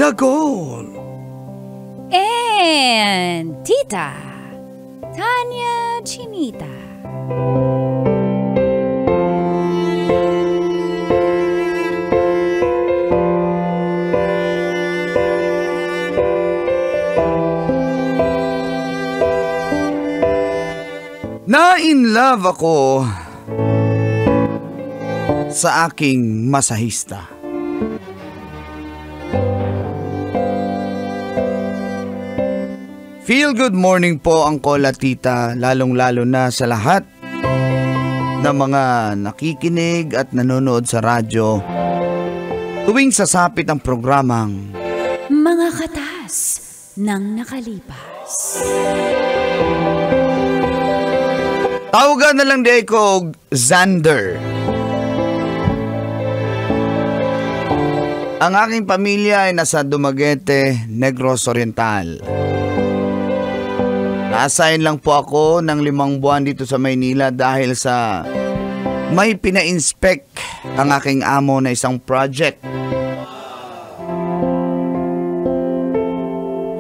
Nicole. And Tita Tanya Chinita. Na-in love ako sa aking masahista. Feel good morning po ang Kola Tita, lalong-lalo na sa lahat ng mga nakikinig at nanonood sa radyo tuwing sasapit ang programang Mga Katas ng Nakalipas. Tawagan na lang di ko Xander. Ang aking pamilya ay nasa Dumaguete, Negros Oriental. Na-assign lang po ako ng 5 buwan dito sa Maynila dahil sa may pina-inspect ang aking amo na isang project.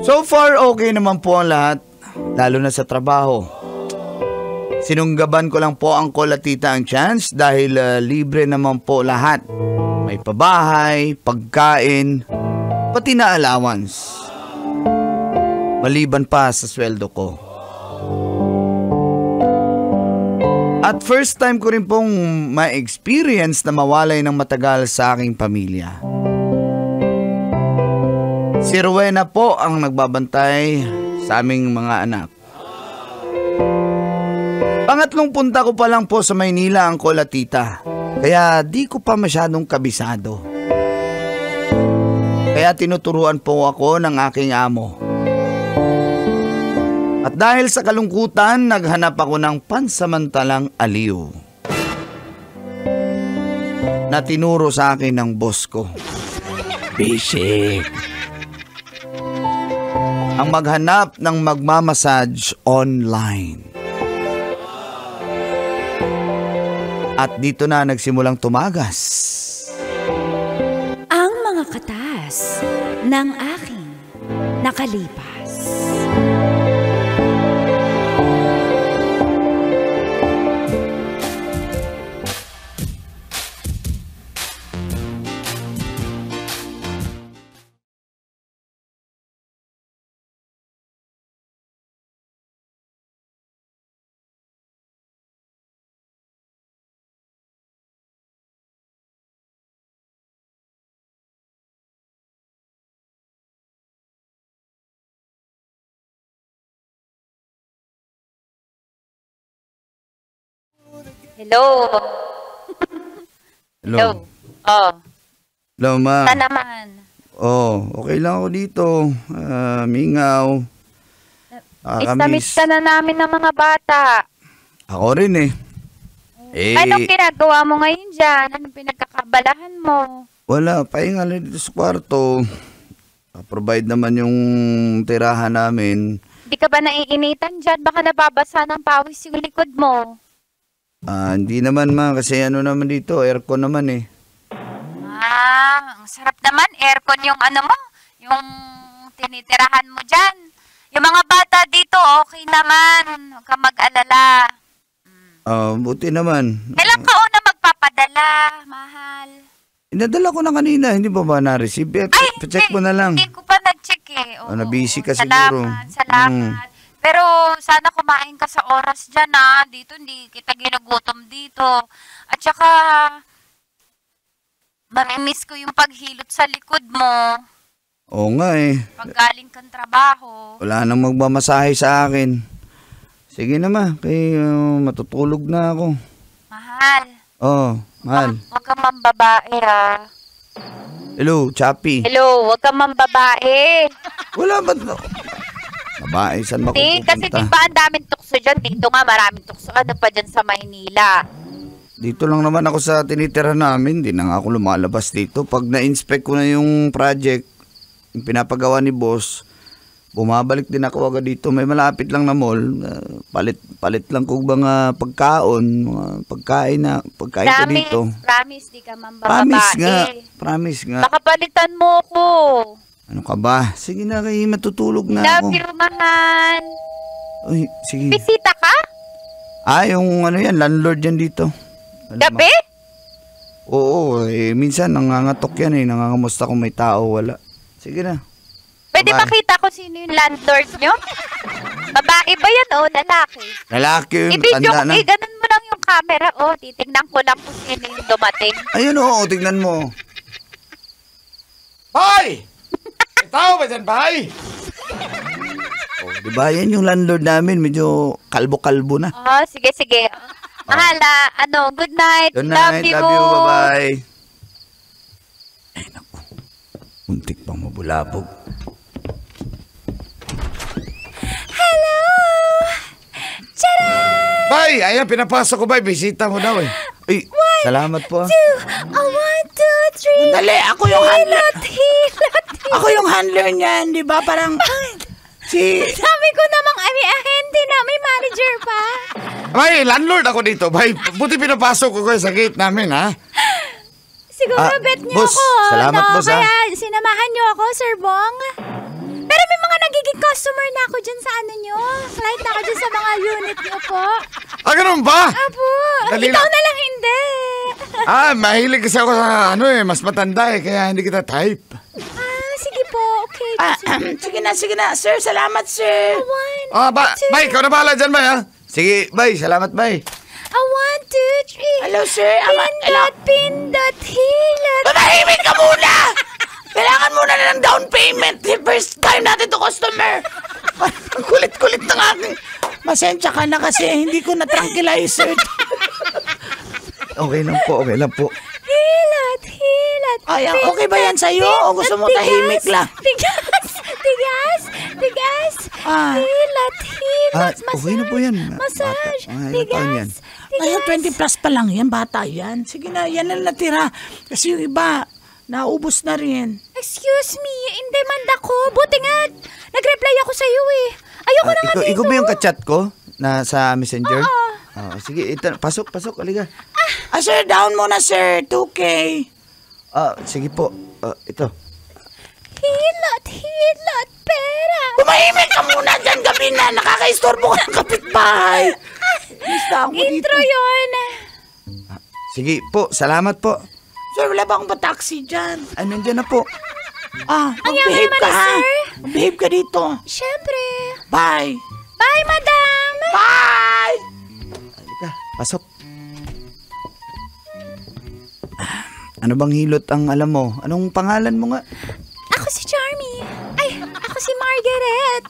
So far, okay naman po ang lahat, lalo na sa trabaho. Sinunggaban ko lang po ang Kola Tita ang chance dahil libre naman po lahat. May pabahay, pagkain, pati na allowance. Maliban pa sa sweldo ko. At first time ko rin pong ma-experience na mawalay ng matagal sa aking pamilya. Si Rowena po ang nagbabantay sa aming mga anak. Pangatlong punta ko pa lang po sa Maynila ang Kola Tita, kaya di ko pa masyadong kabisado. Kaya tinuturuan po ako ng aking amo. At dahil sa kalungkutan, naghanap ako ng pansamantalang aliw na tinuro sa akin ng boss ko. Basic. Ang maghanap ng magmamassage online. At dito na nagsimulang tumagas ang mga katas ng aking nakalipas. Hello. Hello. Oh. Hello, ma. Saan naman? Oh, okay lang ako dito. Mingaw. Miss ka na namin ng mga bata. Ako rin eh. Anong ginagawa mo ngayon dyan? Anong pinagkakabalahan mo? Wala, pahinga lang dito sa kwarto. Provide naman yung tirahan namin. Hindi ka ba naiinitan dyan? Baka nababasa ng pawis yung likod mo. Hindi naman ma, kasi ano naman dito, aircon naman eh. Ang sarap naman, aircon yung ano mo, yung tinitirahan mo dyan. Yung mga bata dito, okay naman, huwag kang mag-alala. Buti naman. Kailan ka una magpapadala, mahal? Inadala ko na kanina, hindi ba na-receive? Check mo na lang. Hindi ko pa nag-check eh. Busy ka siguro. Salamat. Pero sana kumain ka sa oras dyan dito hindi kita ginugutom dito. At saka, mamimiss ko yung paghilot sa likod mo. Oo nga eh. Pag galing kang trabaho. Wala nang magmamasahe sa akin. Sige na ma, matutulog na ako. Mahal. Mahal. Huwag kang mambabae Hello, Chappy. Hello, huwag kang mambabae. Wala ba? Babae, saan ba pupunta? Kasi diba ang daming tukso dyan. Dito nga maraming tukso. Ano pa dyan sa Maynila? Dito lang naman ako sa tinitira namin. Di na nga ako lumalabas dito. Pag na-inspect ko na yung project, yung pinapagawa ni boss, bumabalik din ako agad dito. May malapit lang na mall. Palit lang kung mga pagkaon, mga pagkain ko dito. Promise, di ka mambabae. Promise nga. Baka palitan mo ko. Ano ka ba? Sige na kayo, matutulog na ako. Love you, mahal. Uy, sige. Bisita ka? Yung ano yan, landlord yan dito. Alam mo? Gabi? Oo, minsan nangangatok yan nangangamusta kung may tao, wala. Sige na. Pwede Bye. makita ko sino yung landlord nyo? Babae ba yan o lalaki? Lalaki yun, I-video ko, tanda na. ganun mo lang yung camera. Titignan ko lang kung sino yung dumating. Ayun oo, tignan mo. Bay! May tao ba dyan, Bay? Oh, diba yan yung landlord namin, medyo kalbo-kalbo na. Sige. Mahala, good night. Good night, Love you. bye-bye. Ay, naku. Muntik pang mabulabog. Hello! Charan! Bay, ayan, pinapasok ko, Bay. Bisita mo daw eh. Ay, salamat po. 1, 2, 3. Dali, ako yung handler. Hilot. Ako yung handler niyan, di ba? Parang si... Sabi ko namang may ahente na, may manager pa. Bay, landlord ako dito, Bay. Buti pinapasok ko kayo sa gate namin, ha? Siguro bet niyo boss, ako. salamat, boss, Kaya sinamahan niyo ako, Sir Bong. Pero may mga nagiging customer na ako dyan sa nyo. Flight na ako dyan sa mga unit niyo po. Ganun ba? Apo, Dali ikaw na. na lang hindi. Mahilig kasi ako sa mas matanda kaya hindi kita type. Sige po, okay. Sige na, sir. Salamat, sir. 1, Bay, ikaw na bahala dyan, Bay, ha? Sige, bye. Salamat, bye. 1, 2, 3. Hello, sir. Pindot, hilot. Tumahimik ka muna! Kailangan muna na ng down payment. The first time natin to customer. Ang kulit-kulit ng aking... Masensya ka na kasi hindi ko na-tranquilizer. Okay lang po. Hilot. Ay, okay ba yan sa'yo? O gusto mo tahimik lang? Tigas. Ah. Hilot. Okay na po yan. Massage. Ilan taon yan? Ngayon, 20 plus pa lang yan. Bata yan. Sige na, yan ang natira. Kasi yung iba, naubos na rin. Excuse me, in demand ako. Buti nga, nag-reply ako sa iyo eh. Ayoko na nga dito. Ikaw ba yung kachat ko na sa messenger? Oo. Sige, pasok, aliga. Sir, down muna, sir. 2K. Sige po. Ito. Hilot, pera. Tumahimik ka muna dyan gabi na. Nakaka-istorbo ka ng kapitbahay. Basta ako dito. Intro yun. Sige po, salamat po. Sir, wala ba akong pa-taxi dyan? Ay, nandiyan na po. Mag-behave naman ka, na, ha? sir. Mag-behave ka dito. Siyempre. Bye. Bye, madam. Bye! Halika, pasok. Ano bang hilot ang alam mo? Anong pangalan mo nga? Ako si Charmy. Ay, ako si Margaret.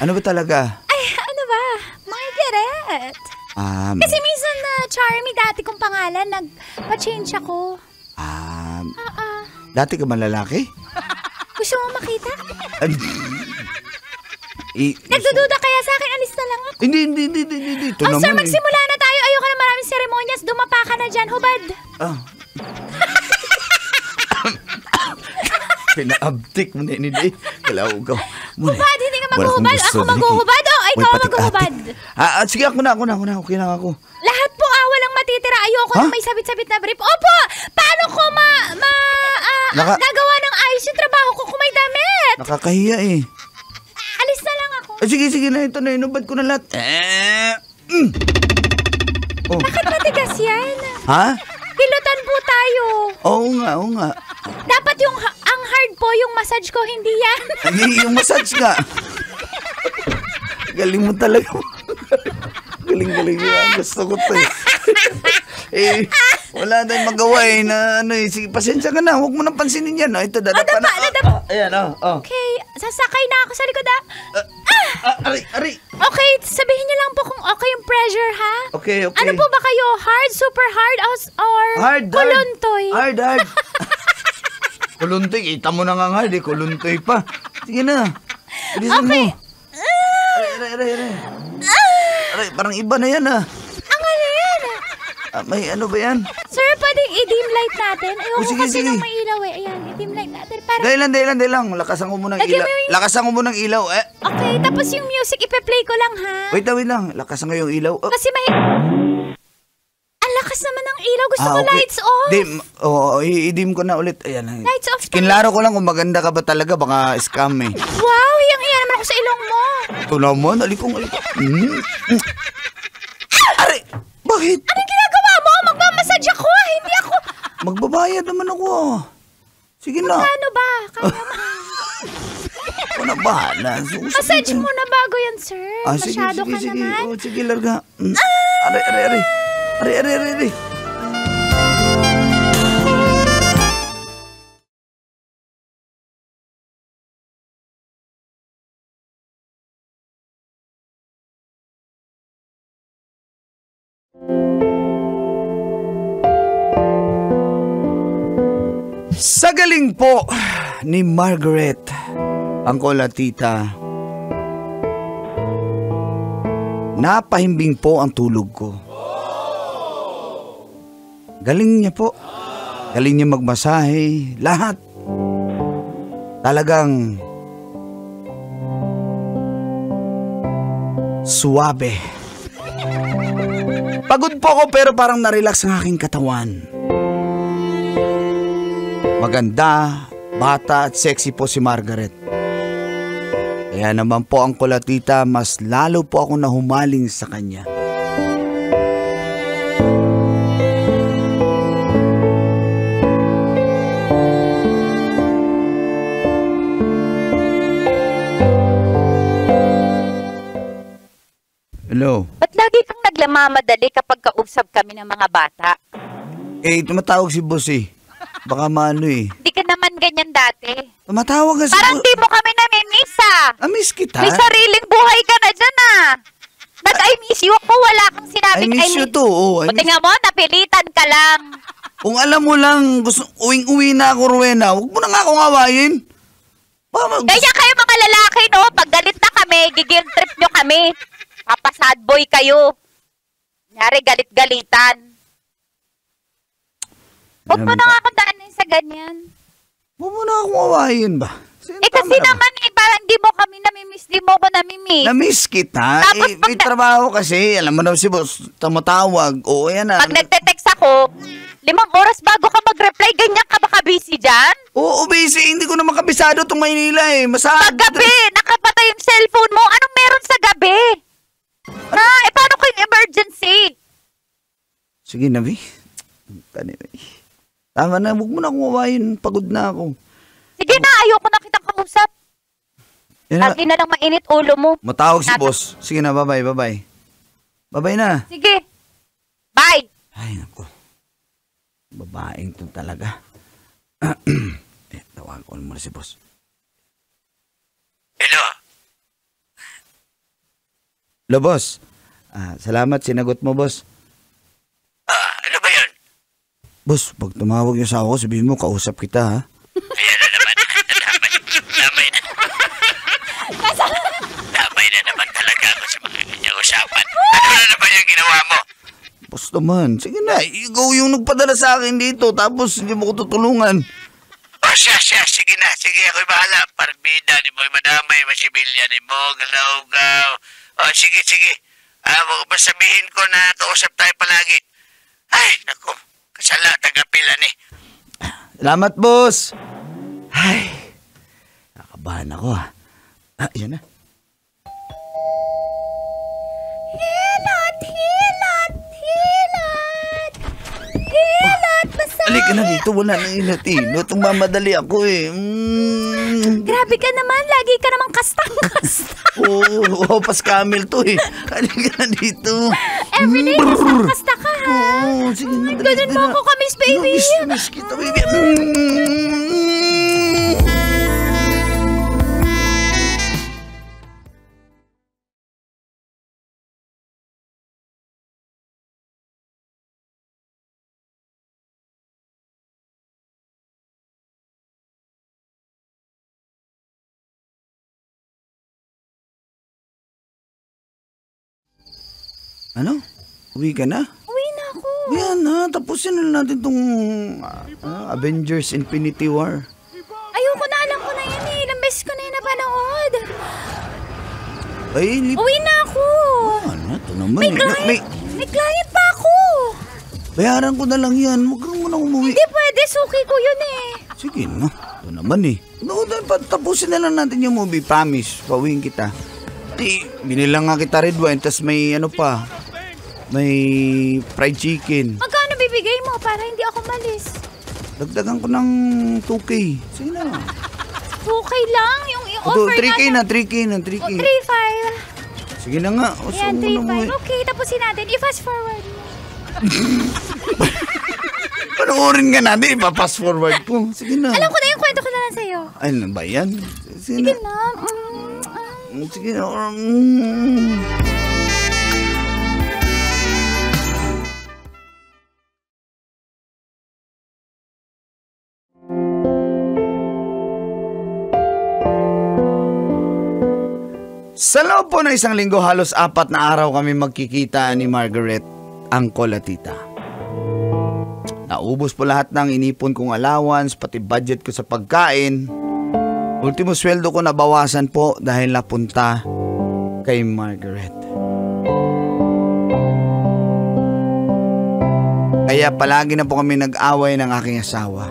Ano ba talaga? Ay, ano ba? Margaret. Kasi minsan na Charmy dati kong pangalan, nagpa-change ako. Dati ka man lalaki? Gusto mo makita? I- Nagdududa kaya sa akin, alis na lang ako. Hindi. Ito Oh, naman sir, magsimula na tayo. Ayoko na maraming seremonyas. Dumapa ka na dyan, hubad. Pinaabtik mo na yun, hindi. Kalaw ka. Hubad, hindi ka maghuhubad. Ako maghuhubad. O, ikaw ang maghuhubad. Sige, ako na. Okay lang ako. Lahat po, walang matitira. Ayoko na may sabit-sabit na brief. Opo, paano ko gagawa ng ayos yung trabaho ko kung may damit? Nakakahiya eh. Alis na lang ako. Sige na. Ito na. Inubad ko na lahat. Bakit matigas yan? Ha? Hilutan po tayo. Oo nga. Dapat ang hard po, yung massage ko, hindi yan. Hindi, yung massage nga. Galing mo talaga. Galing yan. Gusto ko to wala tayong magawa na sige, pasensya ka na. Huwag mo nang pansinin yan. Ito, dadapa na. Ayan, Okay, sasakay na ako sa likod, Ari. Okay, sabihin niyo lang po kung okay yung pressure, ha? Okay. Ano po ba kayo? Hard, super hard, or Hard. kuluntoy? Hard. Kuluntoy. Kita mo na nga hard eh. Kuluntoy pa. Sige na. Bilisan mo. Aray, parang iba na yan Ang ano yan? May ano ba yan? Sir, pwedeng i-dim light natin? Ayoko Sige, kasi sige. nung may ilaw eh. Ayan, i-dim light natin. Para... Dahil lang. Lakasan ko muna ng Lagyan ilaw. mo yung- Lakasan ko muna ng ilaw. Okay, tapos yung music ipe-play ko lang, ha? Wait lang. Lakasan ko yung ilaw. Kasi ang lakas naman ng ilaw. Gusto ko okay. lights off. I-dim ko na ulit. Ayan. Lights off. Kinlaro ko lang kung maganda ka ba talaga. Baka scam eh. Wow, hiyang-hiya naman ako sa ilong mo. Ito naman, alikong. Aray! Bakit? Anong ginagawa mo? Magmamassage ako. Hindi ako. Magbabayad naman ako. Sige na. Ano ba? Kaya Ako na bahala. massage mo na bago yan, sir. Masyado ka sige. naman. Oh, sige, larga. Aray. Aray. Sa galing po ni Margaret, ang kolatita, napahimbing po ang tulog ko. Galing niya po. Galing niya magmasahe. Lahat. Talagang suwabe. Pagod po ako pero parang narelax ang aking katawan. Maganda, bata at sexy po si Margaret. Kaya naman po ang kolatita, mas lalo po ako nahumaling sa kanya. Hello? Ba't lagi kang naglamamadali kapag kausap kami ng mga bata? Tumatawag si boss eh. Baka maano eh. Hindi ka naman ganyan dati. Tumatawag ka si Parang di mo kami namimiss ah. Miss kita. May sariling buhay ka na dyan ah. Nag-I miss you ako, wala kang sinabing I miss you too. Oh, Buti nga mo, napilitan ka lang. Kung alam mo lang, gusto, uwing-uwi na ako, Rowena, huwag mo na nga akong awayin. Kaya kayo mga lalaki, no? Pag galit na kami, gigil trip nyo kami. Papasad boy kayo. Nyari, galit-galitan. Huwag mo na nga akong daanin sa ganyan. Huwag mo na akong awayin ba? Kasi naman parang di mo kami namimiss, di mo ko namimiss. Namiss kita. Tapos May trabaho kasi. Alam mo na si boss, tumatawag. Oo, yan na. Pag nagte-text ako, 5 oras bago ka mag-reply, ganyan ka baka busy dyan? Oo, busy. Hindi ko na makabisado itong Maynila eh. Paggabi, nakapatay yung cellphone mo. Anong meron sa gabi? Ha? Paano kung emergency? Sige na, Vi. Tama na, huwag mo na akong awayin. Pagod na ako. Sige na, ayoko na kitang kausap. Lagi na lang mainit ulo mo. Matawag si boss. Sige na, bye-bye. Bye-bye na. Sige. Bye. Ay, naku. Babaeng to talaga. Tawagan ko muna si boss. Hello? Hello, boss. Salamat, sinagot mo, boss. Ano ba yun? Boss, pag tumawag yung asawa ko, sabihin mo, kausap kita, ha? Ayan na naman. Damay na. Damay na naman talaga ako sa mga ganyang usapan. Ano na naman yung ginawa mo? Boss naman, sige na, ikaw yung nagpadala sa akin dito, tapos hindi mo ko tutulungan. Siya. Sige na. Sige, ako'y bahala. Parbida ni Boy Madamay, masibilya ni mo, galaw-gaw. Sige. Ba sabihin ko na kausap tayo palagi. Ay, naku. Kasala, tagapilan eh. Salamat, boss. Ay, nakabahan ako, ha. Yan na. Hilot! Basta! Halika na dito, wala nang inat-inot. Mamadali ako eh. Grabe ka naman, lagi ka naman kastang-kasta. Oo, pas camel to eh. Halika na dito. Everyday kastang-kasta ka, ha? Oo, sige na. Ganun mo ako kamis, baby. Miss kita, baby. Ano? Uwi ka na? Uwi na ako. Yan na, tapusin na natin tong Avengers Infinity War. Ayoko na, alam ko na yan eh. Ilang beses ko na yan napanood. Ay, Uwi na ako. Ano, ito naman. May client pa ako. Bayaran ko na lang yan. Huwag kang muna umuwi. Hindi pwede, suki ko yun eh. Sige na. Ito naman eh. No, tapusin na lang natin yung movie. Promise. Pauwiin kita. Binilang nga kita red wine, tas may ano pa. May fried chicken. Magkano bibigay mo para hindi ako malis? Dagdagan ko ng 2K. Sige na. Okay lang, yung offer 3K natin. na, 3K na, 3K. 3-5. Sige na nga. O, Ayan, so, muna umuwi. 3-5. Okay, tapusin natin. I-fast forward mo. Panoorin nga natin, ipa-fast forward ko. Sige na. Alam ko na yung kwento ko na lang sa'yo. Ay, ano ba yan? Sige Sige na. na. Sige na. Sa loob po ng isang linggo, halos 4 na araw kami magkikita ni Margaret, Uncle at Tita. Naubos po lahat ng inipon kong allowance, pati budget ko sa pagkain. Ultimo sweldo ko nabawasan po dahil napunta kay Margaret. Kaya palagi na po kami nag-away ng aking asawa.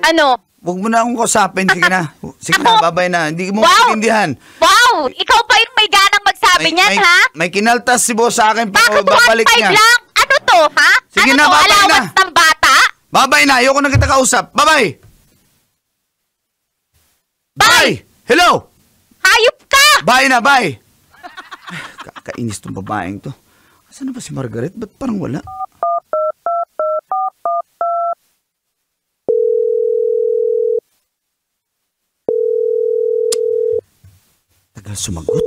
Ano? Huwag mo na akong kausapin. Sige na. Sige na, babay na. Hindi mo maintindihan. Wow! Ikaw pa yung may ganang magsabi niyan, ha? May kinaltas si boss sa akin pero Bakit babalik 1.5 niya. lang? Ano to, ha? Sige ano na, to, babay na. allowance ng bata? Babay na. Ayoko na kita kausap. Babay! Bye! Hello! Hayop ka! Bye na, bye! Kakainis tong babaeng to. Saan na ba si Margaret? Ba't parang wala? Tagal sumagot.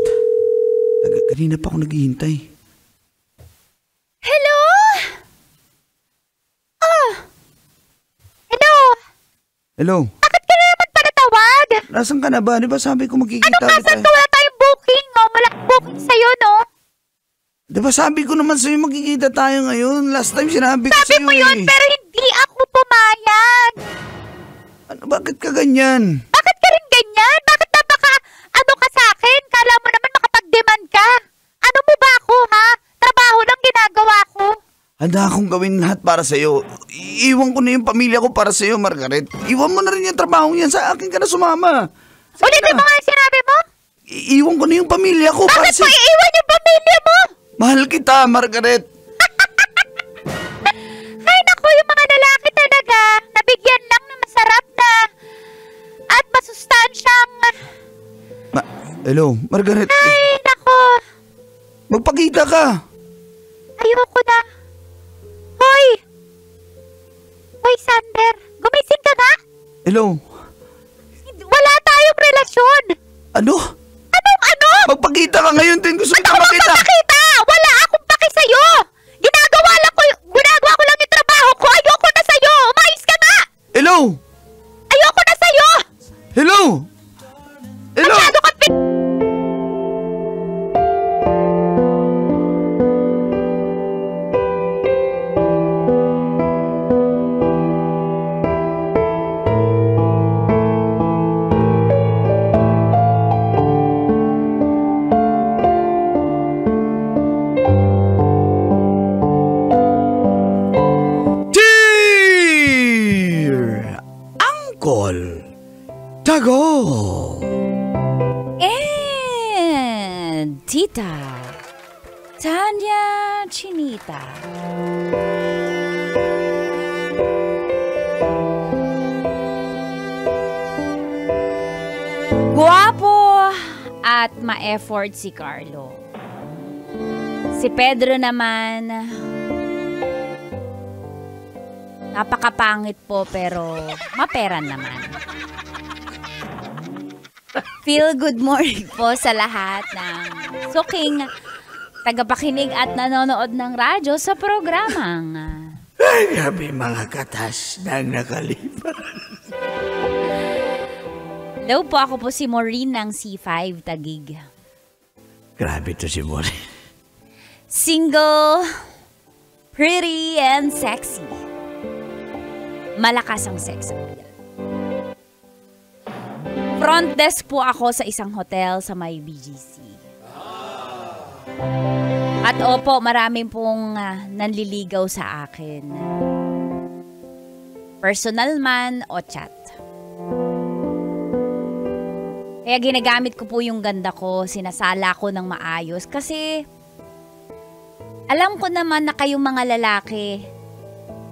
Kanina pa ako naghihintay. Hello? Hello? Hello? Bakit ka na naman panatawag? Nasaan ka na ba? Di ba sabi ko magkikita Ano ulit kasan tayo? ka? Wala tayong booking, no? Walang booking sa'yo, no? Di ba sabi ko naman sa'yo magkikita tayo ngayon? Last time sinabi ko Sabi sa'yo mo yun, eh. pero hindi ako pumayag. Ano, bakit ka ganyan? Bakit ka rin ganyan? Bakit ano ka sa akin? Kala mo naman makapag-demand ka. Ano mo ba ako, ha? Trabaho lang ginagawa ko. Handa akong gawin lahat para sa'yo. Iiwan ko na yung pamilya ko para sa'yo, Margaret. Iwan mo na rin yung trabaho yan. Sa akin ka na sumama. Ulitin mo nga yung sinabi mo? Iiwan ko na yung pamilya ko para Bakit mo sa'yo. iiwan yung pamilya mo? Mahal kita, Margaret. Ay, naku, yung mga lalaki talaga, nabigyan lang na masarap na at masustansyang... Hello, Margaret. Ay, naku, Magpakita ka. ayoko na. Hoy! Hoy, Sander, gumising ka nga? Hello. Wala tayong relasyon. Ano? Anong ano? Magpakita ka ngayon din. Gusto Ano kita ko makita. magpapakita? Wala akong paki sa'yo. Ginagawa ko lang yung trabaho ko. Ayoko na sa'yo. Umayos ka nga. Hello. Ayoko na sa'yo. Hello. Hello. Masyado ka Dear Uncle Tago. And Tita Tanya Chinita. Guwapo at ma-effort si Carlo. Si Pedro naman, napakapangit po pero mapera naman. Feel good morning po sa lahat ng suking tagapakinig at nanonood ng radyo sa programang Ay, grabe mga katas na nakalipas. Hello po, ako po si Maureen ng C5 Taguig. Grabe to si Mori. Single, pretty, and sexy. Malakas ang sex appeal. Front desk po ako sa isang hotel sa may BGC. At opo, maraming pong nanliligaw sa akin. Personal man o chat. Kaya ginagamit ko po yung ganda ko, sinasala ko ng maayos. Kasi alam ko naman na kayong mga lalaki,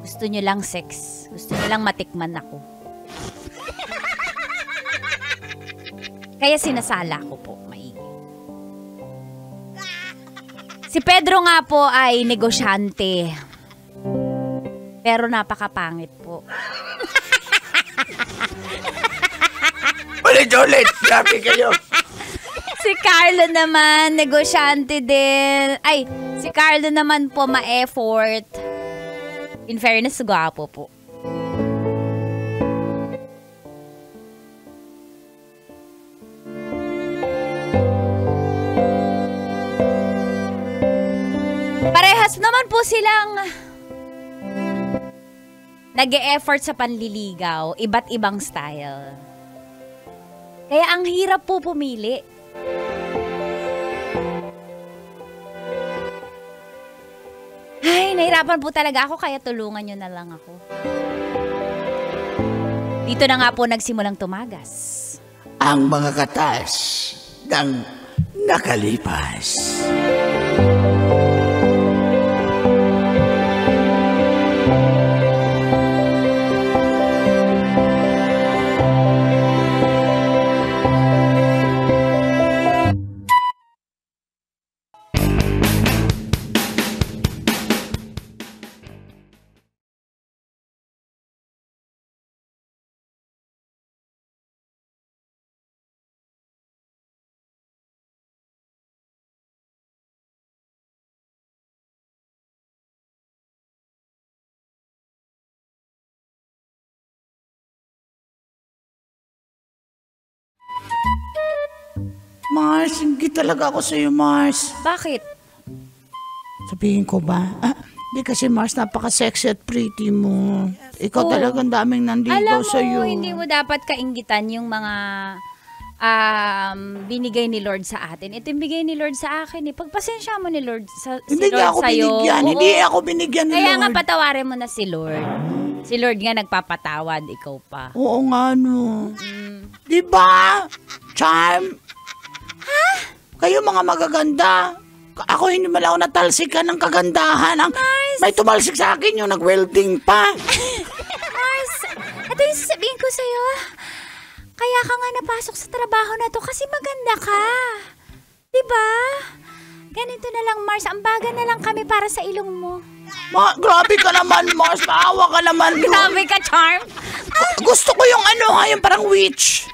gusto nyo lang sex. Gusto nyo lang matikman ako. Kaya sinasala ko po, maigi. Si Pedro nga po ay negosyante. Pero napakapangit po. Ulit, grabe kayo. Si Carlo naman, negosyante din. Ay, si Carlo naman po ma-effort. In fairness, gwapo po. Parehas naman po silang nag-e-effort sa panliligaw, iba't ibang style. Kaya ang hirap po pumili. Ay, nahirapan po talaga ako kaya tulungan nyo na lang ako. Dito na nga po nagsimulang tumagas. Ang mga katas ng nakalipas. Mars, hindi talaga ako sa'yo, Mars. Bakit? Sabihin ko ba? Hindi kasi, Mars, napaka-sexy at pretty mo. Ikaw talagang daming nandigaw sa'yo. Alam mo, hindi mo dapat kainggitan yung mga binigay ni Lord sa atin. Ito yung bigay ni Lord sa akin. Pagpasensya mo ni Lord Hindi si Lord ako sa'yo. binigyan. Oo. Hindi ako binigyan ni Kaya Lord. nga patawarin mo na si Lord. Si Lord nga nagpapatawad, ikaw pa. Oo nga, no. Diba? Charm? Kayo mga magaganda. Ako hindi man ako natalsikan ng kagandahan. May tumalsik sa akin yung nag-welding pa. Mars, ito yung sasabihin ko sa'yo. Kaya ka nga napasok sa trabaho na to kasi maganda ka. Diba? Ganito na lang, Mars. Ambagan na lang kami para sa ilong mo. Grabe ka naman, Mars. Maawa ka naman. Grabe ka, Charm. Gusto ko yung yung parang witch.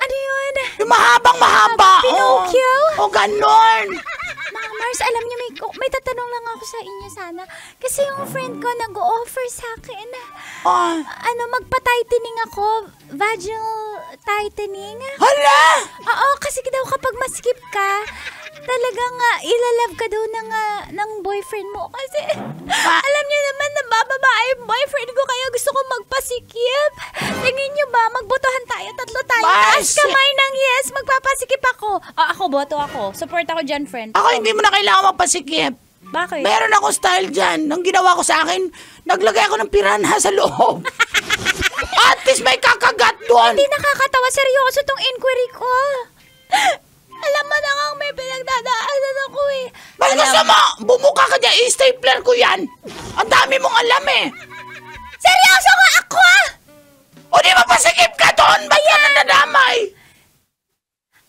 Ano yun? Yung mahabang-mahaba. Pinocchio? O ganon. Mga Mars, alam niyo, may tatanong lang ako sa inyo sana. Kasi yung friend ko nag-offer sa akin. Magpa-tightening ako. Vaginal tightening. Hala! Oo, kasi daw kapag maskip ka, talagang ilalove ka daw ng boyfriend mo. Kasi alam niyo naman, nabababae yung boyfriend ko, kaya gusto ko magpasikip. Tingin niyo ba, magbotohan tayo, tatlo tayo. Taas kamay ng yes, magpapasikip ako. Ako, boto ako. Support ako dyan, friend. Ako hindi mo na kailangan magpasikip. Bakit? Meron akong style dyan. Nung ginawa ko sa akin, naglagay ako ng piranha sa loob. At least may kakagat doon. Hindi nakakatawa. Seryoso tong inquiry ko. Alam mo na nga may pinagdadaanan ako eh. Mas gusto mo, bumuka ka dyan, i-stapler ko yan. Ang dami mong alam eh. Seryoso nga ako! O di mapasikip ka doon, ba't ka nadamay?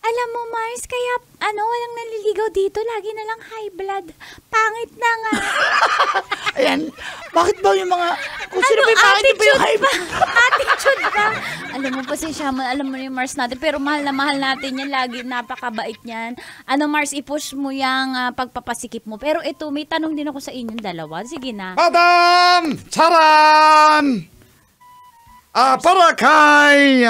Alam mo, Mars, kaya walang naliligaw dito. Lagi na lang high blood. Pangit na nga. Ayan, bakit ba yung mga... Kung sino ba yung pangit ba yung high blood? Attitude ba? Alam mo, pasensya mo. Alam mo yung Mars natin. Pero mahal na mahal natin yan. Lagi napakabait yan. Mars, i-push mo yung pagpapasikip mo. Pero ito, may tanong din ako sa inyong dalawa. Sige na. Madam! Charan! Para kay...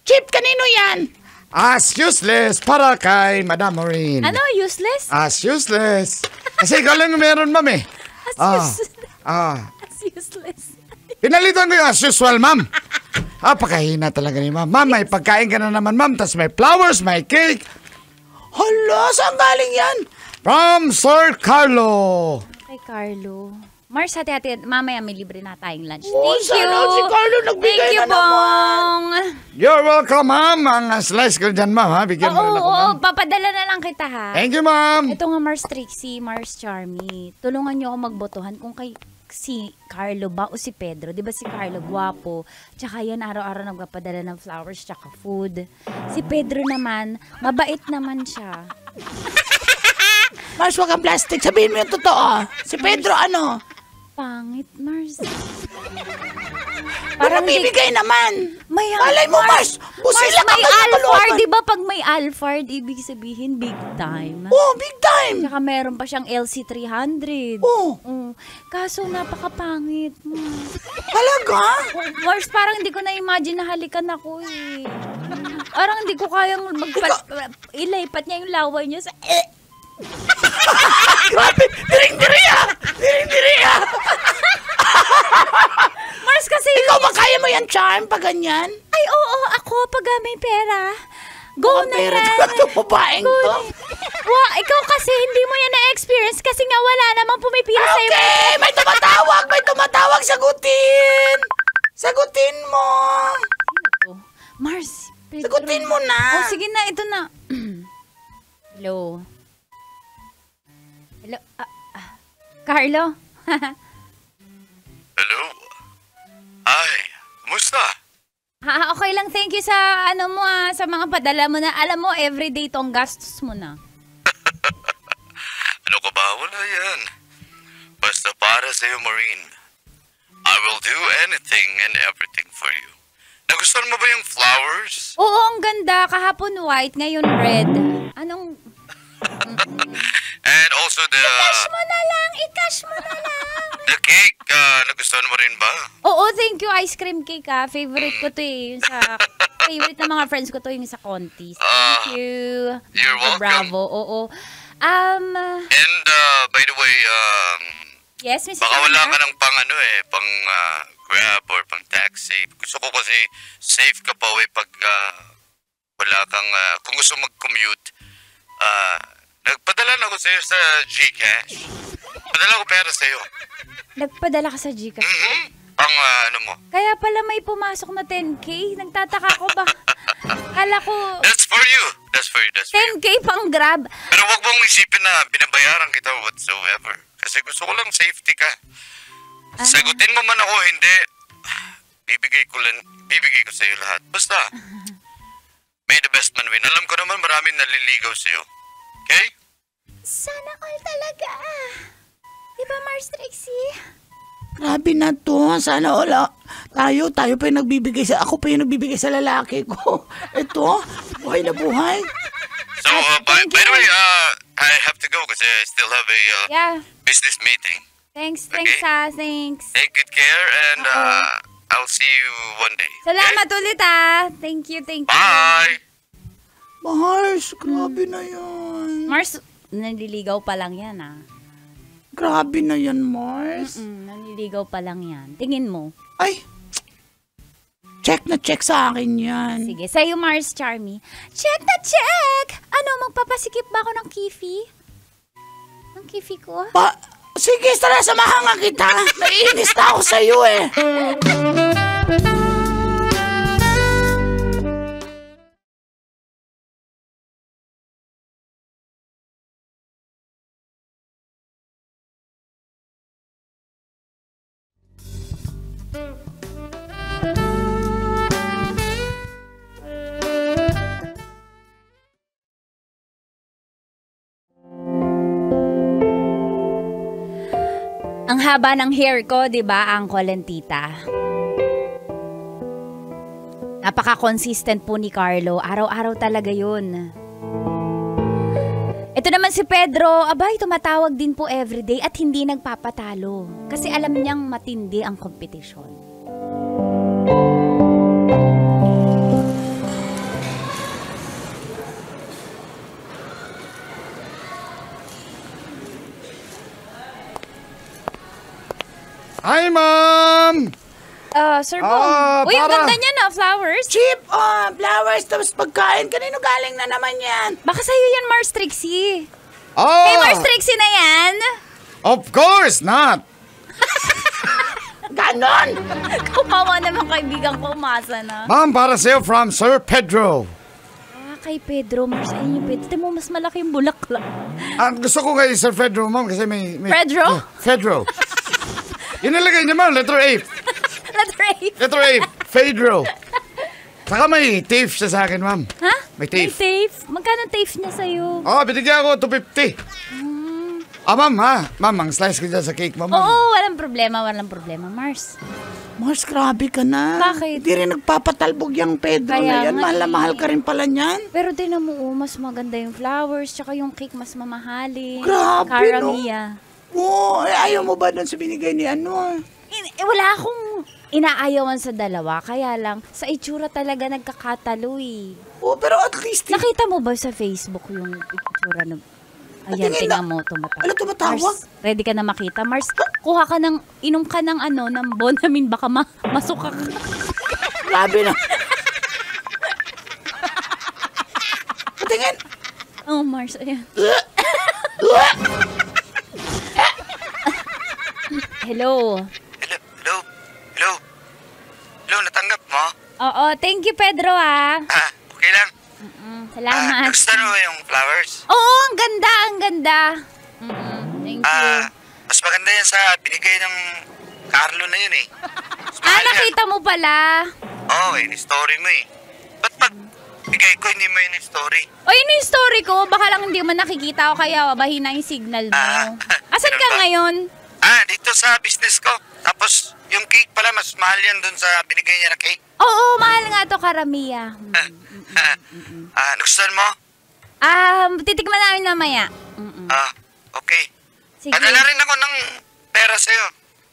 Chip, kanino yan? As useless para kay Madam Maureen. Ano? Useless? As useless. Kasi ikaw lang meron, ma'am eh. As useless. Pinalitan ko yung as usual, ma'am. Pakahina talaga ni ma'am. Ma'am, may pagkain ka na naman, ma'am. Tapos may flowers, may cake. Hala, saan galing yan? From Sir Carlo. Kay Carlo. Mars, hati-hati. Mamaya may libre na tayong lunch. Oh, Thank you. sana si Carlo nagbigay Thank you, na naman. Bong. You're welcome, ma'am. Ang slice ko dyan, ma'am, ha? Bigyan mo Oo, rin ako, oo. ma'am. Papadala na lang kita, ha? Thank you, ma'am. Ito nga, Mars Trixie, Mars Charmy. Tulungan niyo ako magbotohan kung kay si Carlo ba o si Pedro. Di ba si Carlo, gwapo. Tsaka yan, araw-araw nagpapadala ng flowers tsaka food. Si Pedro naman, mabait naman siya. Mars, wag kang plastic. Sabihin mo yung totoo. Si Pedro, ano? Pangit, Mars. Parang bibigay naman. May Malay mo, Mars. Busila ka may ba ng Alphard. kalooban? Di ba pag may Alphard, ibig sabihin big time. Oh, big time. Tsaka meron pa siyang LC300. Oh. Kaso napakapangit. Talaga? Mars, parang hindi ko na-imagine na halikan ako eh. Parang hindi ko kayang ilaipat niya yung laway niya sa... Grabe, diring-diri ah! Diring-diri ah! Mars, kasi... Ikaw ba kaya mo yan, Charm, pag ganyan? Ay, oo, ako pag may pera. Go na Pero yan. itong babaeng to. Ikaw kasi hindi mo yan na-experience kasi nga wala namang pumipila sa'yo. Okay, may tumatawag, may tumatawag. Sagutin. Sagutin mo. Mars, Pedro. Sagutin mo na. Oh, sige na, ito na. Hello. Hello. Carlo. Hello? Ay, kumusta? Okay lang, thank you sa sa mga padala mo na. Alam mo, everyday to ang gastos mo na. Ano ka ba? Wala yan. Basta para sa'yo, Maureen. I will do anything and everything for you. Nagustuhan mo ba yung flowers? Oo, ang ganda. Kahapon white, ngayon red. Anong... And also the... I-cash mo na lang. The cake, nagustuhan mo rin ba? Oo, thank you. Ice cream cake, Favorite ko to eh. Yung sa... favorite ng mga friends ko to yung sa Contis. Thank you. You're welcome. Bravo, oo. And, by the way, Yes, Miss baka wala Hannah? ka ng pang Grab or pang taxi. Gusto ko kasi safe ka pa pag wala kang, kung gusto mag-commute, nagpadala na ako sa'yo sa GCash. Padala ko pera sa'yo. Nagpadala ka sa Gcash. Pang ano mo. Kaya pala may pumasok na 10K. Nagtataka ko ba? Kala ko That's for you. That's for you. 10K pang Grab. Pero wag mong isipin na binabayaran kita whatsoever. Kasi gusto ko lang safety ka. Sagutin mo man ako, hindi. Bibigay ko sa'yo lahat. Basta, may the best man win. Alam ko naman maraming naliligaw sa'yo. Okay? Sana all talaga. Diba, Mars Trixie? Grabe na to. Sana wala. Tayo pa yung nagbibigay sa... Ako pa yung nagbibigay sa lalaki ko. Ito, buhay na buhay. So, by the way, I have to go kasi I still have a Yeah. business meeting. Thanks, Okay. thanks. Take good care and I'll see you one day. Salamat ulit, Thank you. Bye! Mars, grabe na yan. Mars, nanliligaw pa lang yan, Grabe na yan, Mars. Nanliligaw pa lang yan. Tingin mo. Ay, check na check sa akin yan. Sige, sa'yo, Mars Charmy. Check na check! Ano, magpapasikip ba ako ng kifi? Ng kifi ko? Sige, tara, samahan nga kita. Naiinis na ako sa'yo eh. Ang haba ng hair ko, 'di ba, Uncle and Tita? Napaka-consistent po ni Carlo. Araw-araw talaga 'yun. Ito naman si Pedro, abay, tumatawag din po everyday at hindi nagpapatalo. Kasi alam niyang matindi ang kompetisyon. Hi, Ma'am! Sir Bong. Uy, ang para. ganda niya na, flowers. Cheap, flowers, tapos pagkain. Kanino galing na naman yan? Baka sa'yo yan, Mars Trixie. Oh, Kay Mars Trixie na yan. of course not. Ganon! Kumawa naman kaibigan ko, umasa na. Ma'am, para sa'yo from Sir Pedro. Kay Pedro, Mars, ayun yung Pedro. Tingnan mo, mas malaki yung bulaklak. Gusto ko kay Sir Pedro, ma'am, kasi may... Pedro? Pedro. Yun nalagay niya, ma'am, letter A. Letter A. Letter A, Pedro. Saka may TAFE siya sa akin, ma'am. Ha? May TAFE. Magkano TAFE niya sa'yo? Binigyan ako 250. Ma'am, ha? Ma'am, ang slice ko dyan sa cake mo, ma'am. Oo, walang problema, Mars. Mars, grabe ka na. Bakit? Hindi rin nagpapatalbog yung Pedro Kaya na yan. nga Mahal na eh. mahal ka rin pala niyan. Pero tinan mo, mas maganda yung flowers, tsaka yung cake mas mamahalin. Grabe, Caramia. Oo, ayaw mo ba doon sa binigay ni ano? Wala akong inaayawan sa dalawa, kaya lang, sa itsura talaga nagkakatalo eh. Oo, pero at least... Nakita mo ba sa Facebook yung itsura ng... Ayan, Tingin tingnan na. mo, tumatawag. Ano, tumatawag? Mars, ready ka na makita? Mars, kuha ka ng, inom ka ng ng Bonamine, baka masuka ka. Grabe na. Tingin. Oh, Mars, ayan. Hello. Hello, natanggap mo? Oo, thank you, Pedro, ah. Okay lang. Salamat. Gusto mo yung flowers? Oo, ang ganda. Thank you. Mas maganda yan sa binigay ng Carlo na yun eh. Nakita mo pala. Oo, in-story mo eh. Ba't pag bigay ko, hindi mo in-story? O, yun yung story ko. Baka lang hindi mo nakikita o kaya bahina yung signal mo. Asan ka ganun ba? ngayon? Dito sa business ko. Tapos, yung cake pala, mas mahal yan dun sa binigay niya na cake. Oo, mahal nga to, Karamiya. Nagustuhan mo? Titikman namin mamaya. Okay. Sige. Padala rin ako ng pera sa'yo.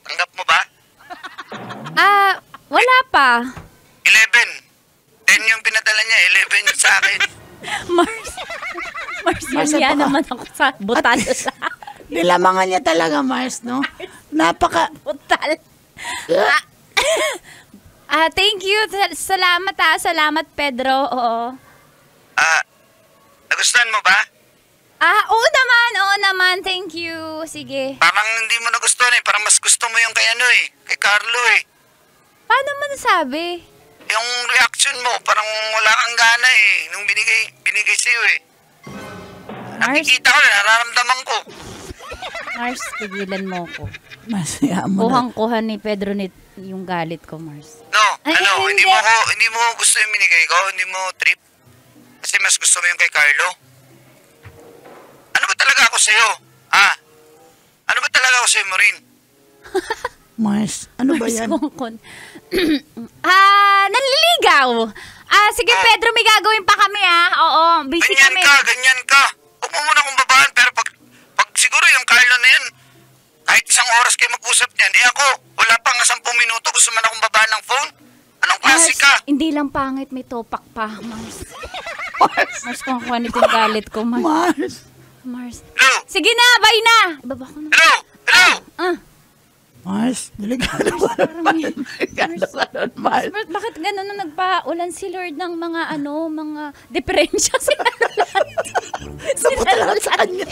Tanggap mo ba? Wala pa. 11. 10 yung pinadala niya, 11 yung sa akin. Mars, Mars, yan napaka- naman ako sa butal. Nilamangan niya talaga, Mars, no? Napaka... Butal. Thank you. Salamat, Salamat, Pedro. Oo. Nagustuhan mo ba? Oo naman. Thank you. Sige. Parang hindi mo nagustuhan eh. Parang mas gusto mo yung kay kay Carlo eh. Paano mo nasabi? Yung reaction mo, parang wala kang gana eh. Nung binigay sa'yo eh. Nakikita ko, nararamdaman ko. Mars, tigilan mo ko. Masaya mo na. Kuhang-kuha ni Pedro yung galit ko, Mars. No, Ay, hindi hindi. mo gusto yung binigay ko, hindi mo trip. Kasi mas gusto mo yung kay Carlo. Ano ba talaga ako sa'yo? Ano ba talaga ako sa'yo, Maureen? Mars, ano ba yan? Naliligaw. Sige, Pedro, may gagawin pa kami, Oo, busy kami. Ganyan ka. Huwag mo muna kong babaan, pero pag siguro yung Carlo na yan, kahit isang oras kayo mag-usap niyan, ako, wala pang 10 minuto, gusto man akong babaan ng phone? Anong klase ka? Hindi lang pangit, may topak pa, Mars. Mars, kung kuhanit yung galit ko, Mars. Mars. Hello? Sige na, bye na. Ibaba ko na. Hello? Mars, delikado ka naman. Delikado ka naman, Mars. Mars, bakit gano'n na nagpa-ulan si Lord ng mga mga diferensya sinalulat? Sabot lahat sa kanya.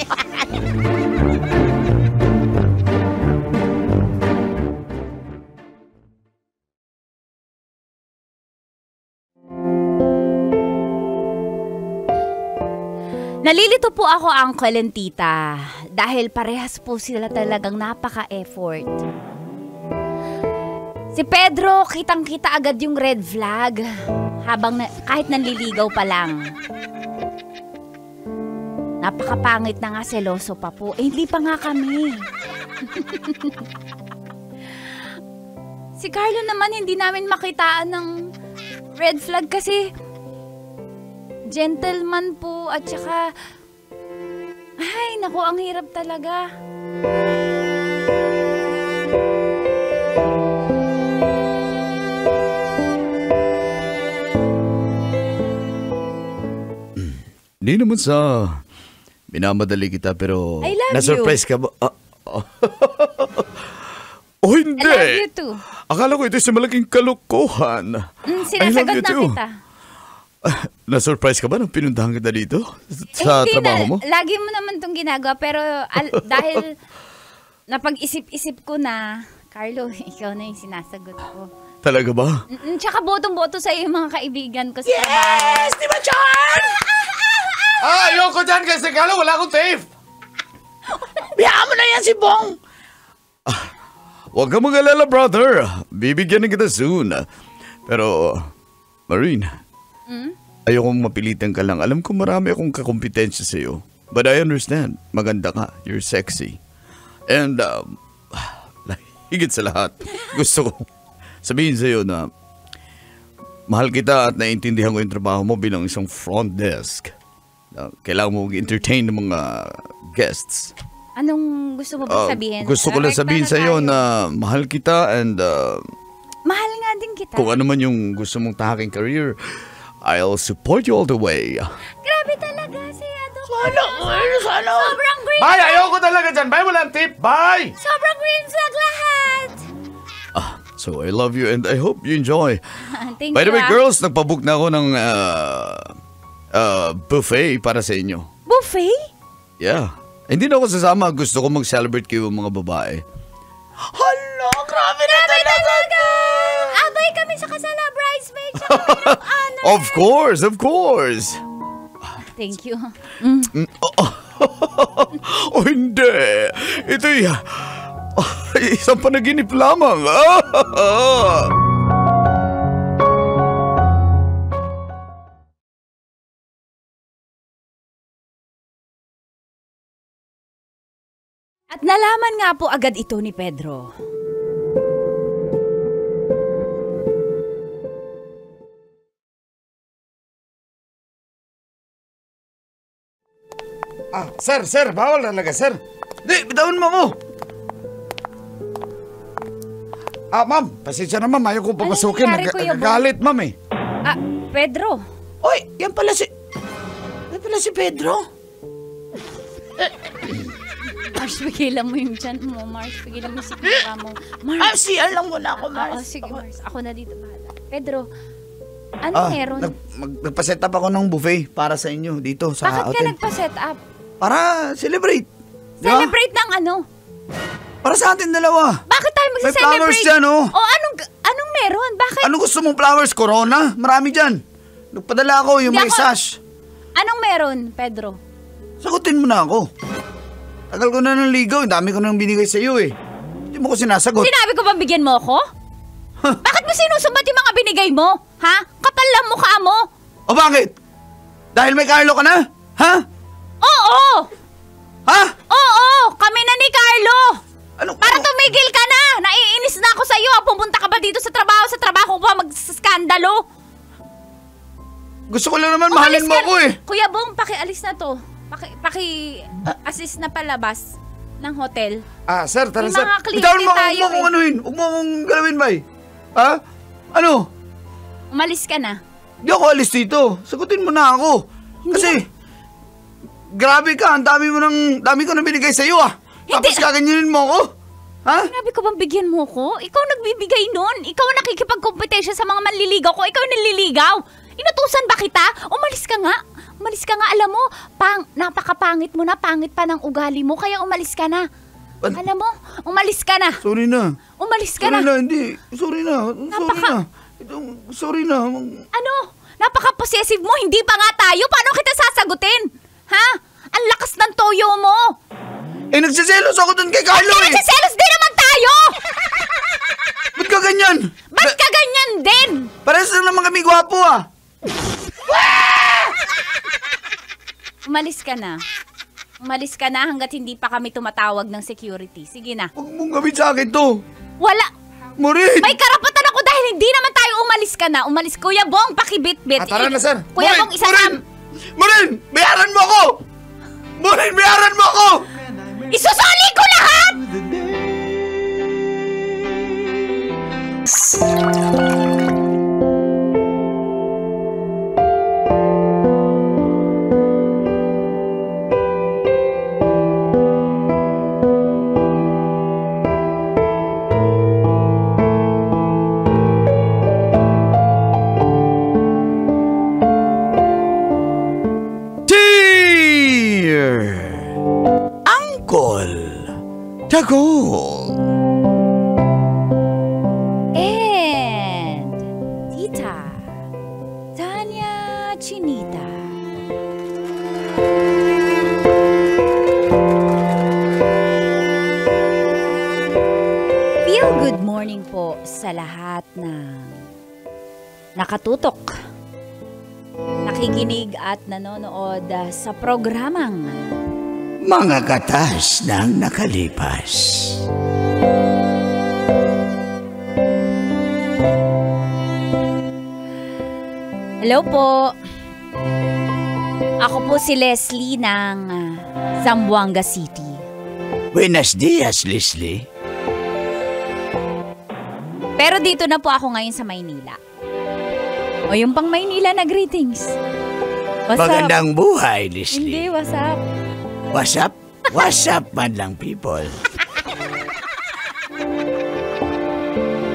Nalilito po ako, Uncle and Tita, dahil parehas po sila talagang napaka-effort. Si Pedro, kitang-kita agad yung red flag, kahit nanliligaw pa lang. Napakapangit na nga, seloso pa po. Hindi pa nga kami. Si Carlo naman, hindi namin makitaan ng red flag kasi gentleman po at saka ay, naku, ang hirap talaga. Hindi naman sa minamadali kita pero I love na-surprise ka ba? Oh, hindi hindi. I love you too. Akala ko ito sa malaking kalokohan. Sinasagot na kita. Na-surprise ka ba nung pinuntahan kita dito? Sa Hindi trabaho mo? Lagi mo naman itong ginagawa, pero dahil napag-isip-isip ko na, Carlo, ikaw na yung sinasagot ko. Talaga ba? Tsaka botong-boto sa yung mga kaibigan ko sa Yes! Di ba, Char? Ayoko dyan kasi kala wala akong tape. Biyaan mo na yan si Bong. Huwag kang mag-alala, brother. Bibigyan na kita soon. Pero, Marine, ayokong mapilitan ka lang. Alam ko marami akong kakompetensya sa'yo. But I understand. Maganda ka. You're sexy. And, higit sa lahat, gusto ko sabihin sa'yo na mahal kita at naiintindihan ko yung trabaho mo bilang isang front desk. Kailangan mo entertain ng mga guests. Anong gusto mo ba sabihin? Gusto ko lang sabihin sa'yo na mahal kita and mahal nga din kita. kung ano man yung gusto mong tahaking career, I'll support you all the way. Grabe talaga si Ado. Sana. Sobrang green. Bye, ayoko talaga dyan. Bye, walang tip. Bye! Sobrang green flag lahat. So I love you and I hope you enjoy. Thank By the you, way, girls, nagpabook na ako ng buffet para sa inyo. Buffet? Yeah. Hindi na ako sasama. Gusto ko mag-celebrate kayo mga babae. Hala, grabe na talaga. Abay kami sa kasala bridesmaids. Siya kami ng honor. Of course, of course. Thank you. Oh, hindi. Ito'y isang panaginip lamang. At nalaman nga po agad ito ni Pedro. Sir, bawal talaga, sir. Di, bitawan mo ako. Ma'am, pasensya na, ma'am. Ayaw kong papasukin. nangyari, Kuya Bong? Nagagalit, ma'am, eh. Pedro. Oy, yan pala si Pedro. Mars, pigilan mo yung dyan mo. Mars, pigilan mo yung sigura mo. Mars. CR lang muna ako, Oo, Mars. sige, Mars. Ako na dito bahala. Pedro, ano meron? Nagpaset up ako ng buffet para sa inyo dito sa Bakit ka hotel. nagpa-set up? Para celebrate. Di ba? Celebrate ng ano? Para sa atin dalawa. Bakit tayo May magsa-celebrate? flowers dyan, oh. O, anong meron? Bakit? Anong gusto mong flowers? Corona? Marami dyan. Nagpadala ako yung Hindi may ako- sash. Anong meron, Pedro? Sagutin mo na ako. Tagal ko na ng ligaw. Ang dami ko nang binigay sa iyo eh. Hindi mo ko sinasagot. Sinabi ko bang bigyan mo ako? Bakit mo sinusumbat yung mga binigay mo? Ha? Kapal lang mukha mo. O bakit? Dahil may Carlo ka na? Ha? Oo! Ha? Oo! Kami na ni Carlo! Ano? Para tumigil ka na! Naiinis na ako sa'yo! Pumunta ka ba dito sa trabaho? Sa trabaho ko ba magsaskandalo? Gusto ko lang naman mahalin mo ako eh. Kuya Bong, pakialis na to. Paki-assist na palabas ng hotel. Sir, tara, May sir. mga kliyente Bitawan mo ako, tayo huwag mo akong eh. anuhin. Huwag mo akong galawin, bay. Ha? Ano? Umalis ka na. Hindi ako alis dito. Sagutin mo na ako. Kasi, grabe ka. Ang dami ko na binigay sa iyo ah. Hindi. Tapos kaganyanin mo ako? Ha? Sinabi ko bang bigyan mo ko? Ikaw nagbibigay nun. Ikaw ang nakikipag-competition sa mga manliligaw ko. Ikaw ang naliligaw. Inutusan ba kita? Umalis ka nga. Umalis ka nga. Alam mo, napakapangit mo na. Pangit pa ng ugali mo. Kaya umalis ka na. Alam mo, umalis ka na. Sorry na. Umalis ka Sorry na. na, hindi. Sorry na. Sorry na. Sorry na. Ano? Napaka-possessive mo. Hindi pa nga tayo. Paano kita sasagutin? Ha? Ang lakas ng toyo mo. Eh, nagsiselos ako dun kay Carlo eh. Nagsiselos din naman tayo. Ba't ka ganyan? Ba't ka ganyan din? Parehas lang naman kami gwapo ah. Umalis ka na. Umalis ka na hanggat hindi pa kami tumatawag ng security. Sige na. Huwag mong gawin sa akin to. Wala. Maureen! May karapatan ako dahil hindi naman tayo umalis ka na. Umalis, Kuya Bong, pakibit-bit. Tara na, sir. Kuya Maureen! Bong, isasam. Maureen! Bayaran mo ako! Maureen, bayaran mo ako! Isusuli ko lahat! Tagol. And Tita Tanya Chinita. Feel good morning po sa lahat ng nakatutok, nakikinig at nanonood sa programang Mga katas ng nakalipas. Hello po. Ako po si Leslie ng Zamboanga City. Buenos dias, Leslie. Pero dito na po ako ngayon sa Maynila. O yung pang Maynila na greetings. What's up? Magandang buhay, Hindi, Leslie. what's up? What's up? What's up, madlang people?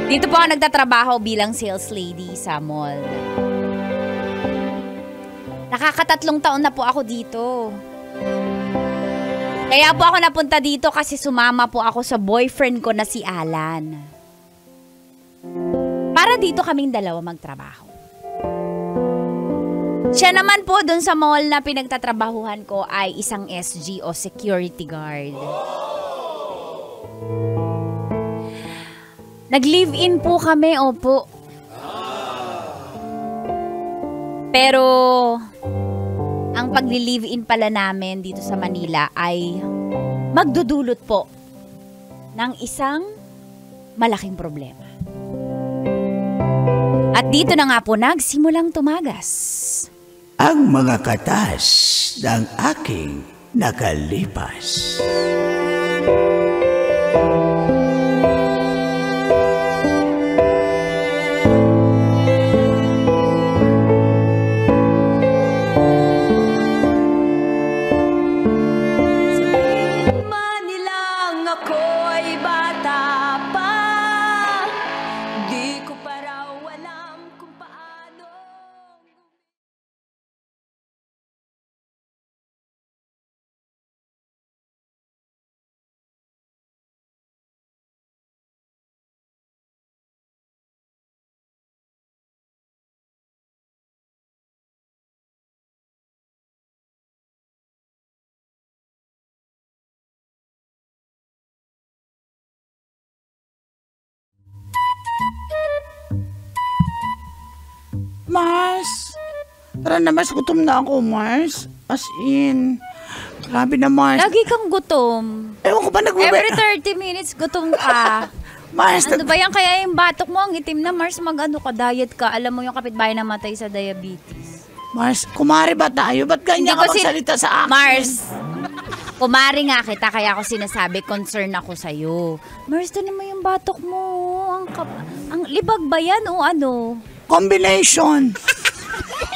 Dito po ako nagtatrabaho bilang sales lady sa mall. Nakakatatlong taon na po ako dito. Kaya po ako napunta dito kasi sumama po ako sa boyfriend ko na si Alan. Para dito kaming dalawa magtrabaho. Siya naman po dun sa mall na pinagtatrabahuhan ko ay isang SG o security guard. Nag-live-in po kami, opo. Pero ang pag-live-in pala namin dito sa Manila ay magdudulot po ng isang malaking problema. At dito na nga po nagsimulang tumagas. Ang mga katas ng aking nakalipas. Manilang ako'y bata pa, di ko pa raw alam kung paano. Mars! Tara na, Mars. Gutom na ako, Mars. As in. Grabe na, Mars. Lagi kang gutom. Ewan ko ba Every 30 minutes gutom ka. Mars, Ano ba yan? Kaya yung batok mo, ang itim na, Mars, mag-ano ka, diet ka. Alam mo yung kapitbahay na matay sa diabetes. Mars, kumari ba tayo? Ba't ganyan ka magsalita sa akin? Mars, kumari nga kita, kaya ako sinasabi, concern ako sa'yo. Mars, doon mo yung batok mo. Ang libag ba yan o ano? Combination.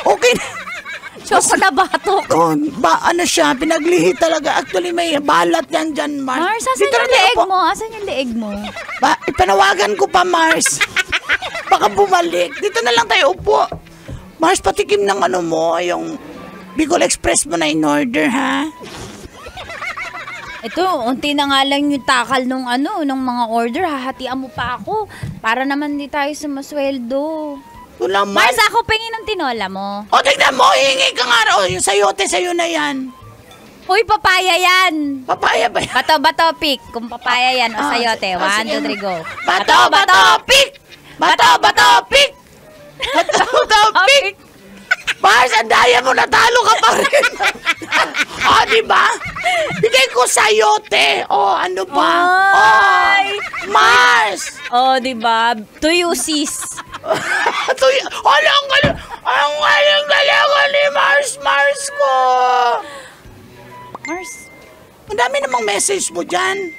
Okay. Choco na batok. Ano siya, pinaglihi talaga. Actually, may balat yan dyan, Mars. Mars, asan Dito yung na leeg ako. mo? Asan yung leeg mo? Ipanawagan ko pa, Mars. Baka bumalik. Dito na lang tayo upo. Mars, patikim ng ano mo, yung Bicol Express mo na in order, ha? Ito, unti na nga lang yung takal nung mga order. Hahatian mo pa ako. Para naman di tayo sumasweldo. Ito lang, Mars, Mars. ako pingin ng tinola mo. O, tignan mo, hingi ka nga. O, yung sayote sa'yo na yan. Uy, papaya yan. Papaya ba yan? Bato, pick. Kung papaya yan o sayote. 1, 2, 3, go. Bato, pick! Bato, pick! Bato, pick! Mars, ang daya mo, natalo ka pa rin. O, diba? Bigay ko sayote. O, ano ba? Ay! O, Mars! Oh, diba? Tuyo, sis. Ang galing ni Mars ko. Mars, Ang dami namang message mo dyan.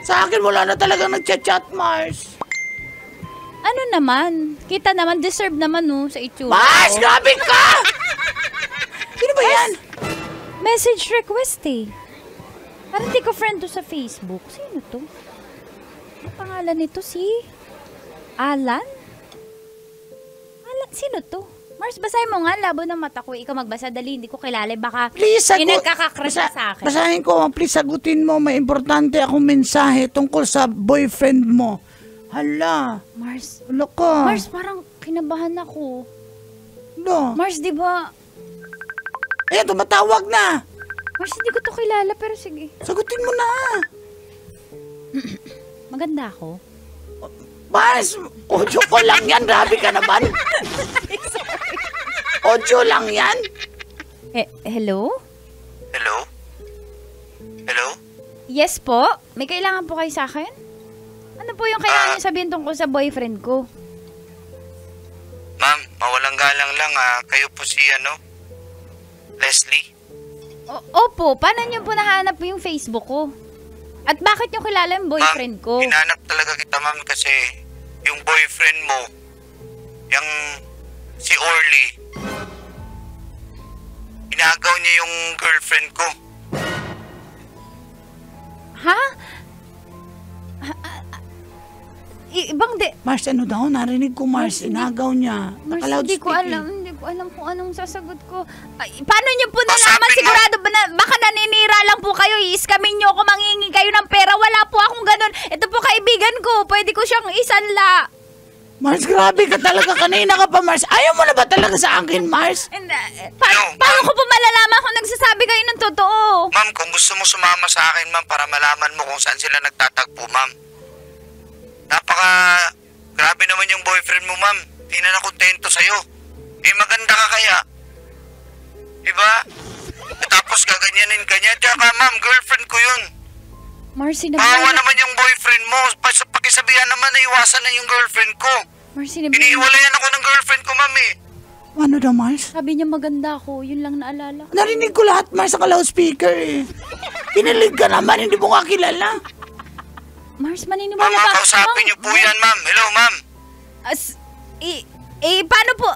Sa akin, wala na talagang nagchat-chat, Mars. ano naman? Kita naman, deserve naman sa itsura. Mars, ko. grabe ka! Sino ba yan? Message request eh. Parang di ko friend to sa Facebook. Sino to? Ang pangalan nito si Alan? Sino to? Mars, basahin mo nga. Labo ng mata ko. Ikaw magbasa. Dali, hindi ko kilala. Baka Please, yung nagkakakrush ka sa akin. Basahin ko, please sagutin mo. May importante akong mensahe tungkol sa boyfriend mo. Hala, Mars, wala ka. Mars, parang kinabahan ako. Hala. Mars, di ba? Ayan, tumatawag na. Mars, hindi ko to kilala, pero sige. Sagutin mo na. Maganda ako. Mars, audio ko lang yan. Grabe ka naman. Audio lang yan. Hello? Hello? Hello? Yes po? May kailangan po kayo sa akin? Ano po yung kailangan niyo sabihin tungkol sa boyfriend ko? Ma'am, mawalang galang lang kayo po si Leslie? Opo, paano niyo po nahanap yung Facebook ko? At bakit niyo kilala yung boyfriend ko? Ma'am, hinanap talaga kita ma'am kasi yung boyfriend mo, yung si Orly, inagaw niya yung girlfriend ko. Ha? Ibang Mars, ano daw? Narinig ko, Mars. Inagaw niya. Mars, hindi ko alam kung anong sasagot ko. Ay, paano niyo po nalaman? sabi mo- Sigurado ba na baka naninira lang po kayo, i-scamin niyo ako, mangingi kayo ng pera. Wala po akong ganun. Ito po kaibigan ko, pwede ko siyang isanla. Mars, grabe ka talaga. Kanina ka pa, Mars. Ayaw mo na ba talaga sa akin, Mars? And, No, paano ma'am. ko po malalaman kung nagsasabi kayo ng totoo? Ma'am, kung gusto mo sumama sa akin ma'am para malaman mo kung saan sila nagtatagpo ma'am. Grabe naman yung boyfriend mo ma'am. Di na nakontento sa'yo. Maganda ka kaya. Diba? Tapos gaganyanin ka niya. Tsaka ma'am, girlfriend ko yun. Marcy, Maawa naman yung boyfriend mo. Pakisabihan naman na iwasan na yung girlfriend ko. Marcy, Iniiwalayan ako ng girlfriend ko, ma'am eh. Ano daw, Mars? sabi niya maganda ako. Yun lang naalala. Narinig ko lahat, Mars, sa loudspeaker eh. Kinilig ka naman, hindi mo ka kilala. Mars, Ma'am, maniniwala ba? kausapin niyo po yan, ma'am. Hello, ma'am. Paano po?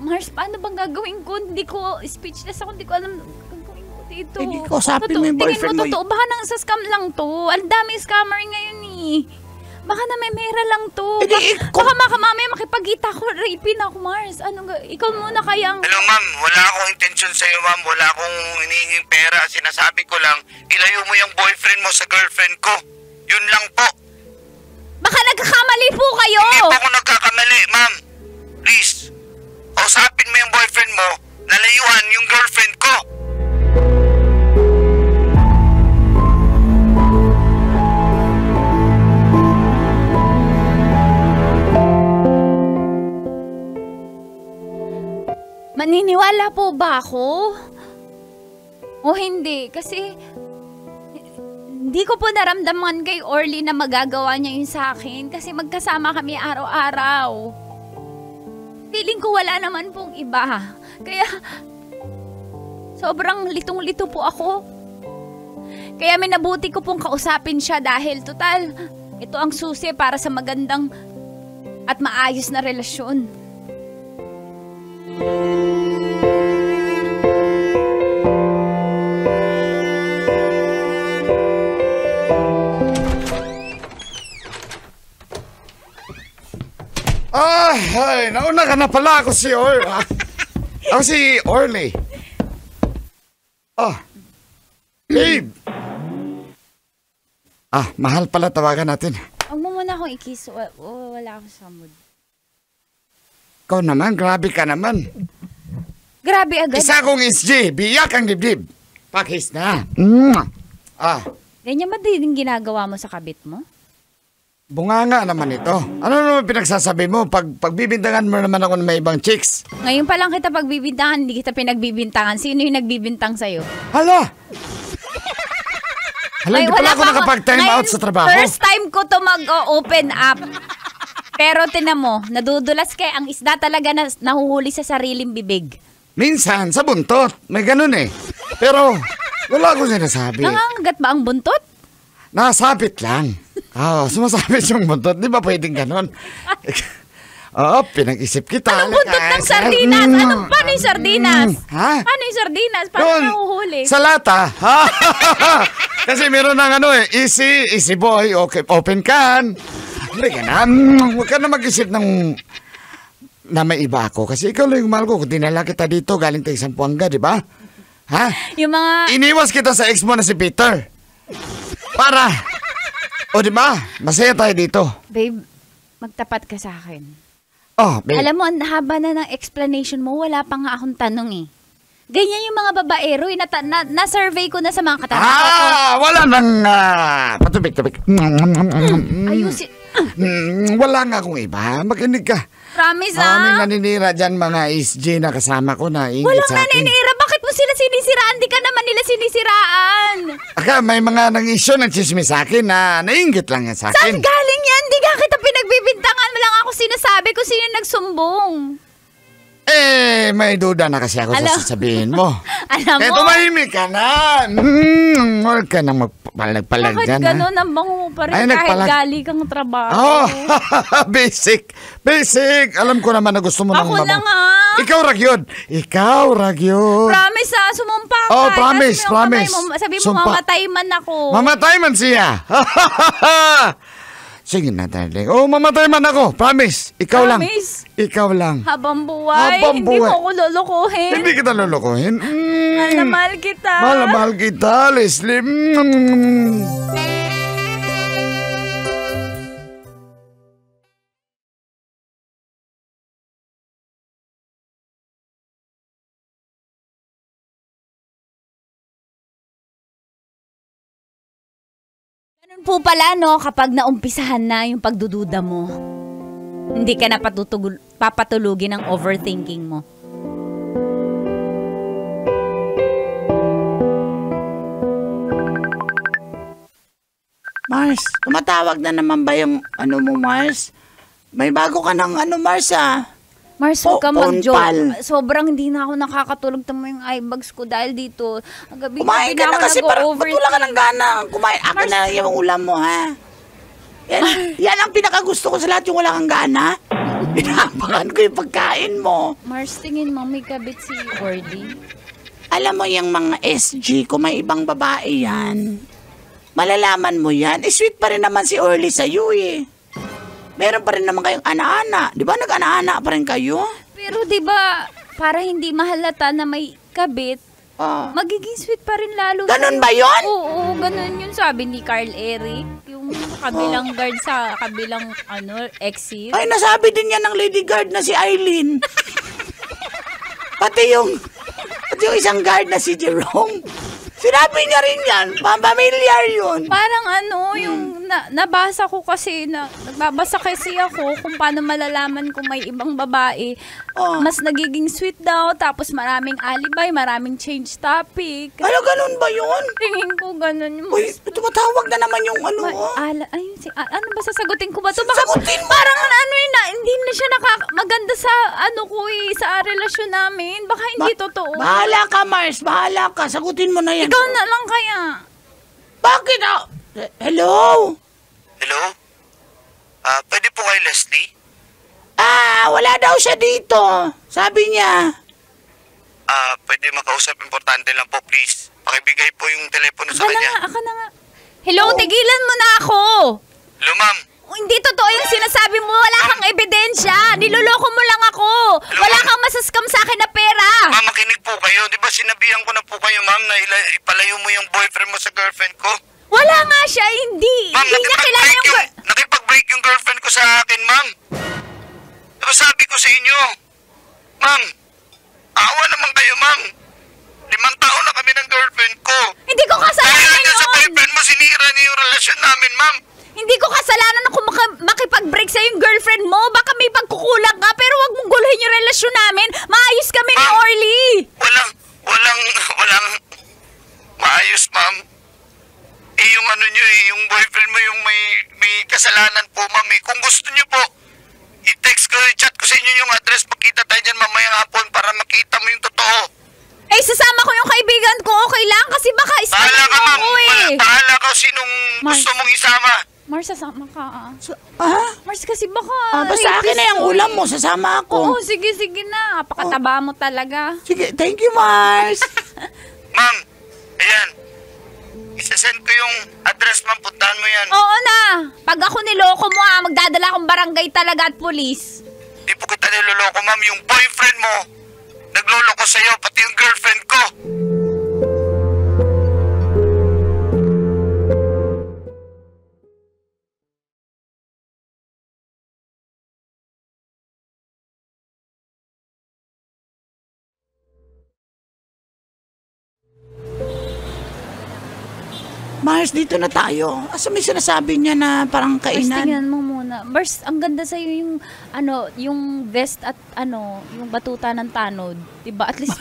Mars, paano bang gagawin ko? Hindi ko, speechless ako, hindi ko alam gagawin ko dito. Hindi ko kausapin mo yung boyfriend mo. Tingin mo totoo, baka nang sa scam lang to. Ang daming scammer ngayon eh. Baka na may mera lang to. Baka mamaya makipagkita ko, rapin ako, Mars. Ikaw muna kayang... Hello, ma'am. Wala akong intensyon sa'yo, ma'am. Wala akong hinihinging pera. Sinasabi ko lang, ilayo mo yung boyfriend mo sa girlfriend ko. Yun lang po. Baka nagkakamali po kayo! Hindi po ako nagkakamali, ma'am. Please, kausapin mo yung boyfriend mo, nalayuan yung girlfriend ko. Maniniwala po ba ako? O hindi? Kasi hindi ko po naramdaman kay Orly na magagawa niya yun sa akin kasi magkasama kami araw-araw. Feeling ko wala naman pong iba. Kaya sobrang litong-lito po ako. Kaya minabuti ko pong kausapin siya dahil total, ito ang susi para sa magandang at maayos na relasyon. Ay, nauna ka na pala. Ako si Ako si Orly. Babe. Mahal pala tawagan natin. Huwag mo muna akong i-kiss. Wala akong sa mood. Ikaw naman, grabe ka naman. Grabe agad. Isa kong SG, biyak ang dibdib. Pakis na. Ganyan ba din ginagawa mo sa kabit mo? Bunganga naman ito. Ano naman pinagsasabi mo? Pagbibintangan mo naman ako ng may ibang chicks. Ngayon pa lang kita pagbibintangan, hindi kita pinagbibintangan. Sino yung nagbibintang sa'yo? Hala! Hindi pala ako nakapag-time out sa trabaho. First time ko to mag-open up. Pero tinan mo, nadudulas kaya ang isda talaga na nahuhuli sa sariling bibig. Minsan, sa buntot. May ganun eh. Pero, wala akong sinasabi. Nangangagat ba ang buntot? Nasabit lang. Sumasabit yung buntot. Di ba pwedeng ganun? Pinag-isip kita. Anong buntot ng sardinas? Paano yung sardinas? Ha? Paano yung sardinas? Paano nahuhuli? Sa lata. Kasi meron ng easy boy, okay, open can. Halika na. Huwag ka na mag-isip ng na may iba ako. Kasi ikaw lang yung mahal ko. Kung dinala kita dito, galing tayo Sampuanga, di ba? Ha? Yung mga... Iniwas kita sa ex mo na si Peter. Para. O di ba? Masaya tayo dito. Babe, magtapat ka sa akin. Oh, babe. Alam mo, ang haba na ng explanation mo, wala pa nga akong tanong eh. Ganyan yung mga babaero, na-survey ko na sa mga katanungan ko. Wala nang patubik-tubik. Ayusin. Wala nga akong iba. Makinig ka. Promise Maraming naninira dyan mga SG na kasama ko na ingit Walang sa akin. naninira. Bakit mo sila sinisiraan? Di ka naman nila sinisiraan. Aka, may mga nang-issue ng chismis sa akin na nainggit lang yan sa Saan akin. galing yan? Di ka kita pinagbibintangan. Walang ako sinasabi kung sino nagsumbong. May duda na kasi ako sa sasabihin mo. Alam Kaya mo? tumahimik ka na. Huwag ka nang magpalag-palag Bakit dyan. gano'n ang bango mo pa rin Ay, kahit nagpalag- gali kang trabaho? Oh, basic. Basic. Alam ko naman na gusto mo ng Ako mabango. na nga. Ikaw, Ragyod. Ikaw, Ragyod. Promise sumumpa ka. Oh, Itaas promise, mo yung promise. kamay mo. Sabi mo, Sumpa. mamatay man ako. Mamatay man siya. Sige na, darling. Oh, mamatay man ako. Promise. Ikaw lang. Promise? Ikaw lang. Habang buhay, Habang hindi buhay. mo ako lulukuhin. Hindi kita lulukuhin. Mahal na mahal kita. Mahal na mahal kita, Leslie. Ganun po pala, no, kapag naumpisahan na yung pagdududa mo, hindi ka na papatulugin ng overthinking mo. Mars, tumatawag na naman ba yung ano mo, Mars? May bago ka ng ano, Mars, ah. Mars, huwag ka Phone mag-joke. pal. Sobrang hindi na ako nakakatulog. Tamo yung eye bags ko dahil dito. Ang gabi Kumain ka na kasi parang ba't wala ka ng gana? Kumain, akin na yung ulam mo, ha? Yan ang pinakagusto ko sa lahat, yung wala kang gana. Inabangan ko yung pagkain mo. Mars, tingin mo, may kabit si Orly. Alam mo yung mga SG, kung may ibang babae yan, malalaman mo yan. Sweet pa rin naman si Orly sa'yo eh. Meron pa rin naman kayong ana-ana. Di ba nag-ana-ana pa rin kayo? Pero di ba para hindi mahalata na may kabit, Oh. magiging sweet pa rin lalo. Ganun sa'yo. ba yun? Oo, ganun yun sabi ni Carl Eric. Yung kabilang guard sa kabilang exit. Ay, nasabi din yan ng lady guard na si Eileen. pati yung isang guard na si Jerome. Sinabi niya rin yan. Pamilyar yun. Parang yung nabasa ko kasi, nagbabasa kasi ako kung paano malalaman kung may ibang babae. Oh. Mas nagiging sweet daw, tapos maraming alibay, maraming change topic. Ano, ganun ba yun? Tingin ko ganun yung... Uy, tumatawag na naman yung ano. ano ba sasagutin ko ba to? Baka Sagutin mo! parang hindi na siya maganda sa sa relasyon namin. Baka hindi totoo. Bahala ka, Mars. Bahala ka. Sagutin mo na yan. Ikaw na lang kaya. Bakit? Hello? Hello? Pwede po kay Leslie? Wala daw siya dito. Sabi niya. Pwede makausap, importante lang po, please. Pakibigay po yung telepono sa kanya. Ako na nga. Hello, tigilan mo na ako. Hello, ma'am. Hindi totoo yung sinasabi mo. Wala kang ebidensya. Niloloko mo lang ako. Hello, Wala ma'am. kang masaskam sa akin na pera. Ma'am, makinig po kayo. Di ba sinabihan ko na po kayo, ma'am, na ipalayo mo yung boyfriend mo sa girlfriend ko? Wala nga siya, hindi. Ma'am, Hindi niya kilala yung... nakipag-break yung girlfriend ko sa akin, ma'am. Diba sabi ko sa inyo? Ma'am, awa naman kayo, ma'am. 5 taon na kami ng girlfriend ko. Hindi ko Kaya kasalanan niya sa yun. boyfriend mo, sinira niyo yung relasyon namin, ma'am. Hindi ko kasalanan ako makipag-break sa yung girlfriend mo. Baka may pagkukulang ka, pero wag mong guluhin yung relasyon namin. Maayos kami ni Ma'am. Orly. Walang maayos, ma'am. Yung nyo, yung boyfriend mo yung may kasalanan po, ma'am. Kung gusto nyo po, i-text ko, i-chat ko sa inyo yung address. Magkita tayo dyan mamayang hapon para makita mo yung totoo. Sasama ko yung kaibigan ko. Okay lang, kasi baka Bahala ispanin ka, mo ma'am. ako eh. Bahala ka sinong Mars. gusto mong isama. Mars, sasama ka. Ah? Mars, kasi baka... Basta akin na yung ulam mo. Sasama Oo, ako. sige na. Pakataba mo talaga. Sige, thank you, Mars. Ma'am, ayan. Isasend ko yung address, ma'am. Puntahan mo yan. Oo na. Pag ako niloko mo magdadala akong barangay talaga at polis. Hindi po kita niloloko, ma'am. Yung boyfriend mo, nagloloko sa'yo, pati yung girlfriend ko. Mars, dito na tayo. Asa may sinasabi niya na parang Mars, kainan? tingnan mo muna. Mars, ang ganda sa'yo yung, yung vest at, yung batuta ng tanod. Diba? At least,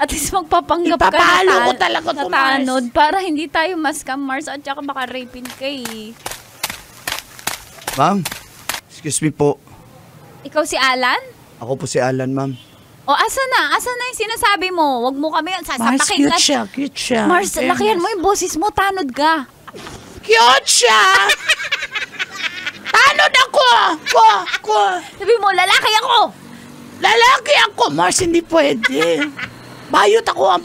at least magpapanggap ka Ipapalo ko na, talaga na to, Mars. tanod para hindi tayo maskam, Mars. At saka baka rapin ka eh. Ma'am, excuse me po. Ikaw si Alan? Ako po si Alan, ma'am. O, asa na? Asa na yung sinasabi mo? Wag mo kami Mars, sasapakin cute siya, cute siya. Mars, lakihan mo yung boses mo. Tanod ka. Cute siya! Tanod ako! Ko! Sabi mo, lalaki ako! Lalaki ako! Mars, hindi pwede. Bayot ako!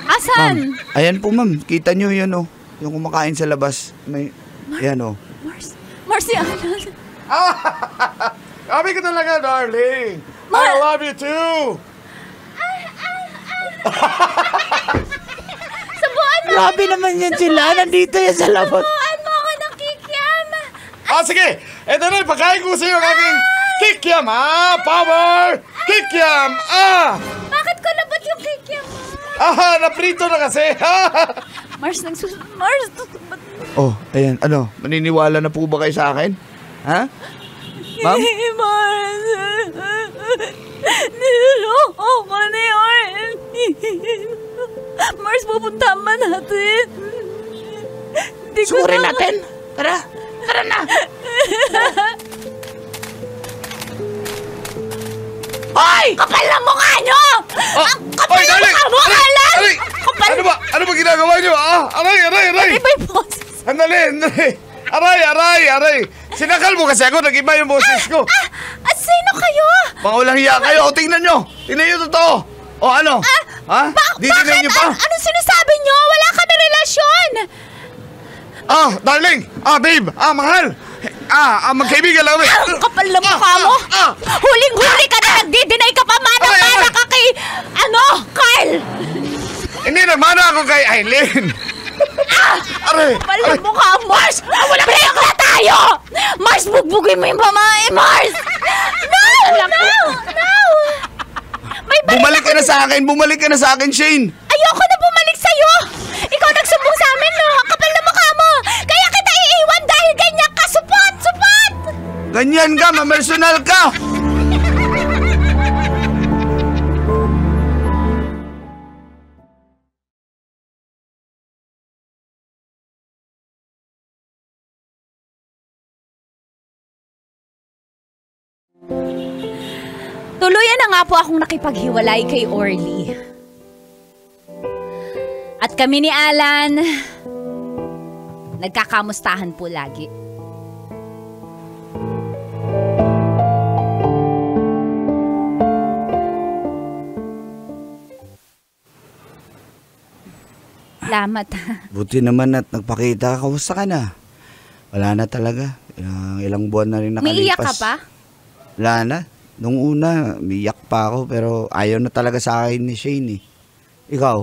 Asan? Ayan po, ma'am. Kita nyo yun, oh. Yung kumakain sa labas. May, ayan, oh. Mars, si Alan. Sabi ko talaga, darling. I love you too. Sabuan mo! Grabe naman yan sila. Nandito yan sa labas. Sabuan mo ako ng kikiam! Sige. Ito na, pagkain ko sa iyo ang aking kikiam, Power! Kikiam, Bakit ko labot yung kikiam mo? Naprito na kasi. Mars, Mars, Oh, ayan. Ano? Maniniwala na po ba kayo sa akin? Ha? Ma'am? Mars, niloloko ko ni Orly. Mars, pupunta ba natin? Hindi ko Sukurin na- natin. Tara na. Hoy! Kapal na mukha nyo! Ang kapal na mukha mo, Alan! Kapal Ano ba ginagawa niyo? Aray! Iba yung boses. Andali! Aray! Sinakal mo kasi ako, nag-iba yung boses ko. At sino kayo? Mga walang hiya kayo. O, tingnan nyo. Tingnan nyo totoo. O, ano? Ha? Ditingnan nyo pa? Anong sinasabi nyo? Wala kami relasyon! Darling! Babe! Mahal! Magkaibigan lang kami. Ang kapal na mukha mo! Huling-huli ka na! Nagdi-deny ka pa mana-mana ka kay... Carl! Hindi nagmana ako kay Aileen. Aray! Kapal na mukha, Mars! Wala break na tayo! Mars, bugbugin mo yung pamae, Mars! No! May Bumalik ka na sa akin, Shane. Ayoko na bumalik sa'yo! Ikaw nagsumbong sa amin, no? Ang kapal na mukha mo! Kaya kita iiwan dahil ganyan ka! Supot! Ganyan ka, mamersonal ka. Tuluyan na nga po akong nakipaghiwalay kay Orly. At kami ni Alan, nagkakamustahan po lagi. Salamat. Buti naman at nagpakita ka. Kamusta ka na? Wala na talaga. Ilang buwan na rin nakalipas. May iyak ka pa? Wala na. Nung una, umiyak pa ako pero ayaw na talaga sa akin ni Shane eh. Ikaw,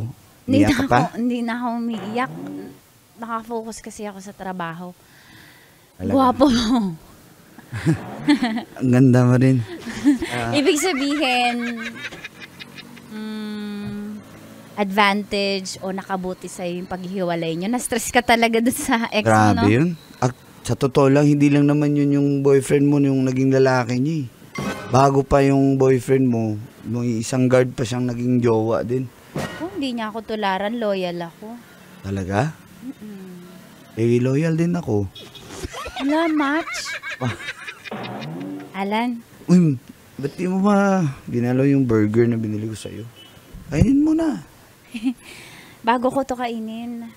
umiyak ka pa? Hindi na ako umiiyak. Nakafocus kasi ako sa trabaho. Talaga? Guwapo mo. Ang ganda mo rin. Ibig sabihin, advantage o nakabuti sa'yo yung paghihiwalay nyo. Na-stress ka talaga dun sa ex mo, no? Grabe yun. At sa totoo lang, hindi lang naman yun yung boyfriend mo, yung naging lalaki niya eh. Bago pa yung boyfriend mo, yung isang guard pa siyang naging jowa din. Oh, hindi niya ako tularan, loyal ako. Talaga? Eh, loyal din ako. Wala match. Alan, Uy, ba't di mo ba ginalaw yung burger na binili ko sa'yo? Kainin mo na. bago ko to kainin.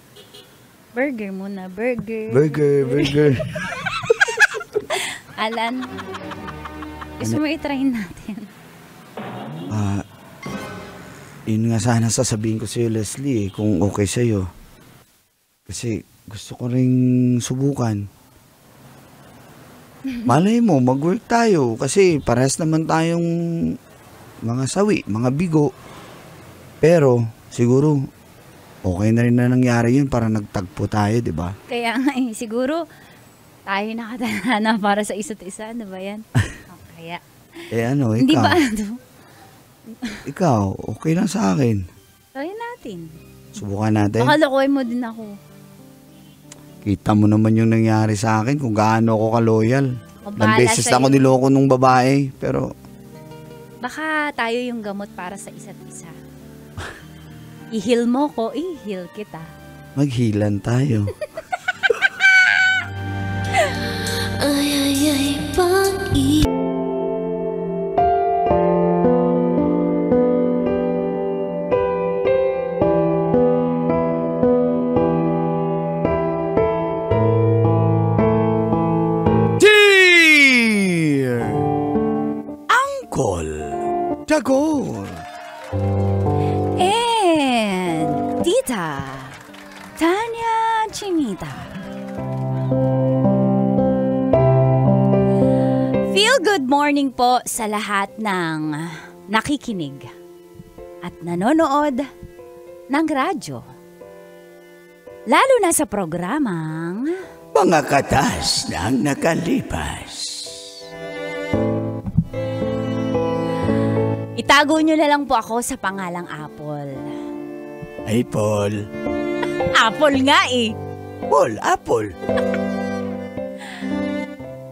Burger muna, burger. Burger. Alan, gusto mo i-try natin? Yun nga sana sasabihin ko sa'yo, Leslie, kung okay sa'yo. Kasi gusto ko ring subukan. Malay mo, mag-work tayo kasi parehas naman tayong mga sawi, mga bigo. Pero siguro okay na rin na nangyari yun para nagtagpo tayo, di ba? Kaya nga siguro tayo nakatana para sa isa't isa, ano ba yan? Kaya, Ano, hindi ikaw? ba ano? Ikaw, okay lang sa akin. Try natin. Subukan natin. Baka lokohin mo din ako. Kita mo naman yung nangyari sa akin kung gaano ako ka-loyal. O, Ilang bahala beses na sa'yo. ako niloko nung babae, pero Baka tayo yung gamot para sa isa't isa. I-heal mo ko, i-heal kita. maghilan tayo. Dear Uncle Tagor, And Tita Tanya Chinita. Feel good morning po sa lahat ng nakikinig at nanonood ng radyo. Lalo na sa programang Mga katas ng nakalipas. itago nyo na lang po ako sa pangalang Apple. Ay, Paul. Apple nga eh. Paul, Apple.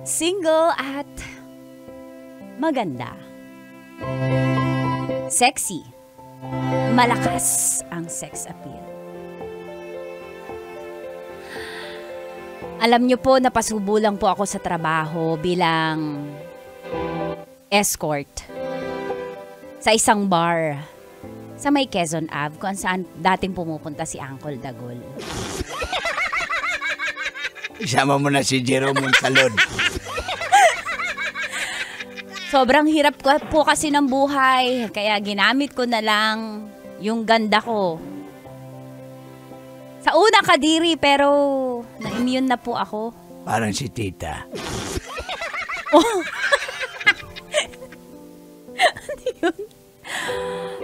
Single at maganda. Sexy. Malakas ang sex appeal. Alam niyo po, napasubo lang po ako sa trabaho bilang escort sa isang bar sa may Quezon Ave kung saan dating pumupunta si Uncle Dagol. Isama mo na si Jerome Montalon. Sobrang hirap ko po kasi ng buhay, kaya ginamit ko na lang yung ganda ko. Sa una kadiri, pero na-immune na po ako. Parang si tita.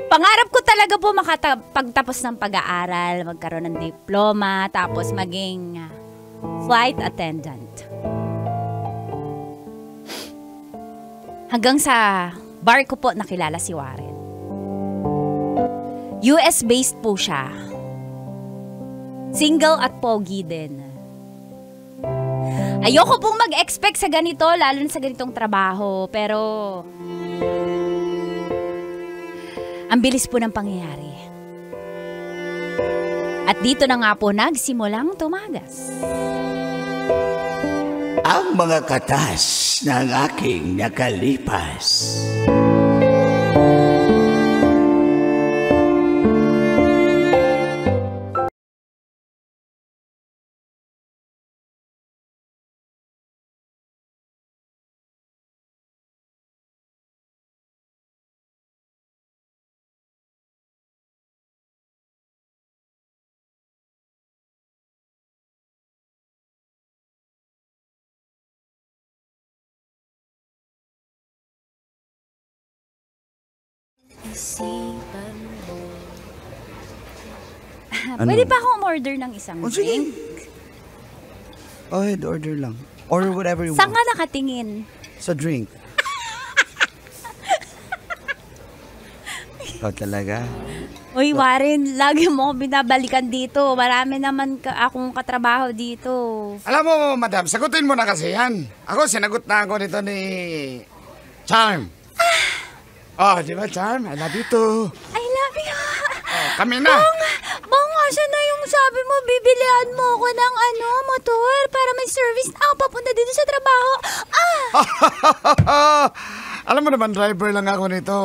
Pangarap ko talaga po pagtapos ng pag-aaral, magkaroon ng diploma, tapos maging flight attendant. Hanggang sa bar ko po nakilala si Warren. US-based po siya. Single at pogi din. Ayoko pong mag-expect sa ganito, lalo na sa ganitong trabaho, pero ang bilis po ng pangyayari. At dito na nga po nagsimulang tumagas. Ang mga katas ng aking nakalipas. Ano? Pwede pa akong order ng isang Oh, sige. drink? Go ahead, order lang. Order whatever you Saan want. ka nakatingin? Sa drink. Ikaw talaga. Uy, Warren, lagi mo ako binabalikan dito. Marami naman akong katrabaho dito. Alam mo, madam, sagutin mo na kasi yan. Ako, sinagot na ako nito ni Charm. Oh, di ba, Charm? I love you too. I love you. Oh, kami na. Bong, asan na yung sabi mo, bibilihan mo ako ng motor para may service na ako papunta dito sa trabaho. Alam mo naman, driver lang ako nito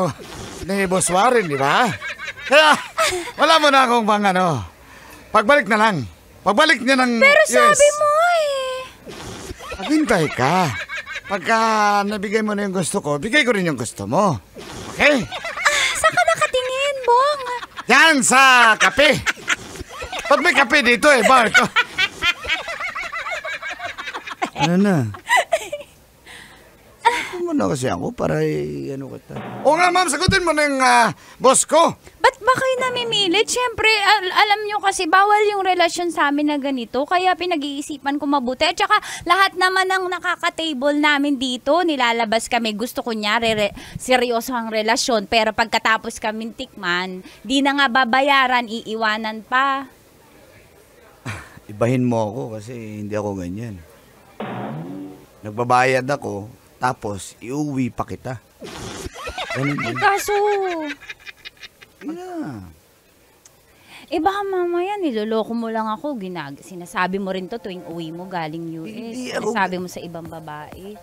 ni Boss Warren, di ba? Kaya, wala mo na akong pagbalik na lang. Pagbalik niya ng Pero US. sabi mo eh. Maghintay ka. Pagka nabigay mo na yung gusto ko, bigay ko rin yung gusto mo. Okay? Saan ka nakatingin, Bong? Yan sa kape. Pag may kape dito bar to. Ano na? mo na kasi ako para ano kita. Oo nga, ma'am, sagutin mo na yung boss ko. Ba't ba kayo namimilit? Siyempre, alam nyo kasi bawal yung relasyon sa amin na ganito. Kaya pinag-iisipan ko mabuti. At saka lahat naman ng nakaka-table namin dito, nilalabas kami. Gusto ko niya, seryoso ang relasyon. Pero pagkatapos kami tikman, di na nga babayaran, iiwanan pa. Ibahin mo ako kasi hindi ako ganyan. Nagbabayad ako, tapos iuwi pa kita. Ganun din. Kaso, Yeah. baka mamaya niloloko mo lang ako. Sinasabi mo rin to tuwing uwi mo galing US. Hindi ako- Sinasabi mo sa ibang babae.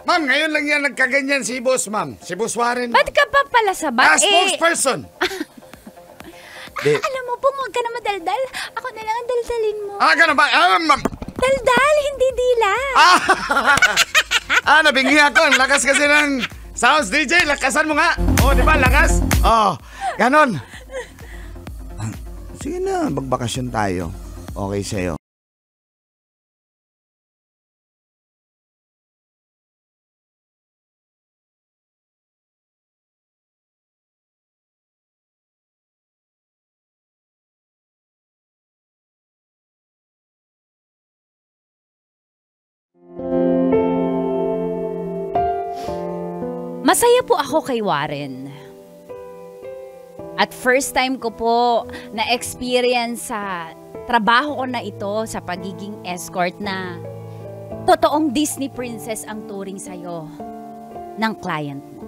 Ma'am, ngayon lang yan nagkaganyan si boss, ma'am. Si Boss Warren. Ba't ka pa pala sabat? Spokesperson. Alam mo po, huwag ka na madaldal. Ako na lang ang daldalin mo. Ganun ba? Ma'am. Daldal, hindi dila. Nabingi ako. Ang lakas kasi ng sounds, DJ. Lakasan mo nga. Di ba? Lakas. Ganon. Sige na, magbakasyon tayo. Okay sa'yo. Masaya po ako kay Warren. At first time ko po na-experience sa trabaho ko na ito sa pagiging escort na totoong Disney princess ang turing sa'yo ng client mo.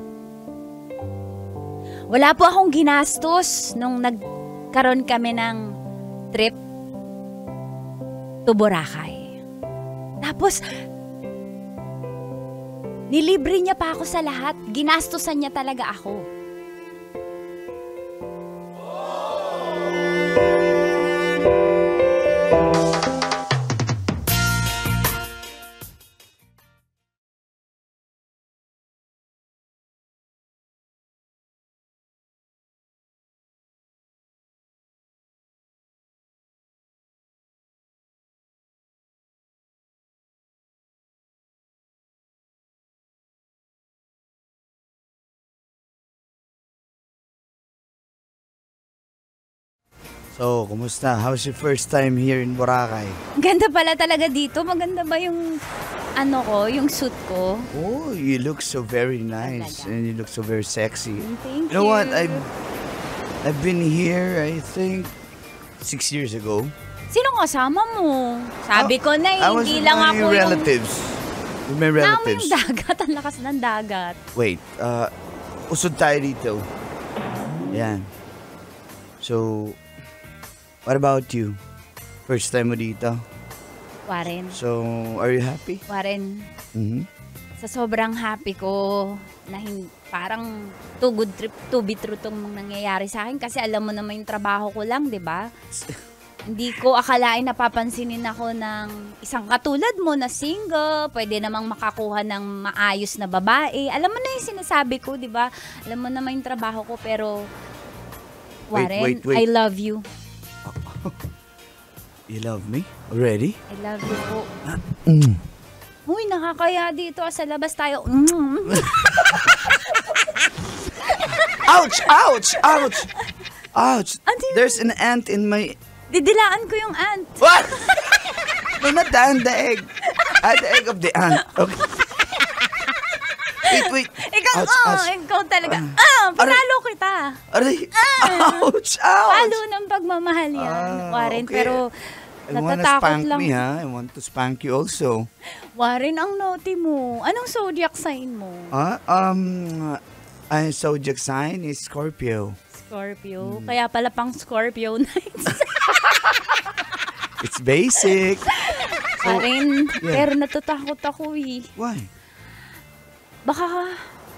Wala po akong ginastos nung nagkaroon kami ng trip to Boracay. Tapos, nilibre niya pa ako sa lahat. Ginastosan niya talaga ako. So, kumusta? How's your first time here in Boracay? Ganda pala talaga dito. Maganda ba yung yung suit ko? Oh, you look so very nice. Talaga. And you look so very sexy. Thank You know what? you. I've been here, I think, 6 years ago. Sino kasama mo? Sabi ko na, I was hindi with lang my ako relatives. With my Namoy relatives. yung dagat. Ang lakas ng dagat. Wait, usod tayo dito. Yan. So, what about you? First time mo dito. Warren. So, are you happy? Warren, Mhm. sa sobrang happy ko na parang too good trip, too be true tong nangyayari sa akin kasi alam mo naman yung trabaho ko lang, di ba? Hindi ko akalain na papansinin ako ng isang katulad mo na single, pwede namang makakuha ng maayos na babae. Alam mo na yung sinasabi ko, di ba? Alam mo naman yung trabaho ko, pero Warren, Wait. I love you. You love me? Already? I love you po. Mm. Uy, nakakaya dito sa labas tayo. Ouch! Ouch! Ouch! Ouch! Ano yun? There's an ant in my... Didilaan ko yung ant. What? No, not the ant, the egg. The egg of the ant. Okay. Wait. Ikaw, Ouch. ikaw talaga. Panalo kita. Aray! Ouch! Ouch! Palo ng pagmamahal yan, Warren. Okay. Pero I wanna natatakot spank lang. me, ha? I want to spank you also. Warren, ang naughty mo. Anong zodiac sign mo? Zodiac sign is Scorpio. Scorpio. Kaya pala pang Scorpio nights. It's basic. Warren, yeah. pero natatakot ako eh. Why? Baka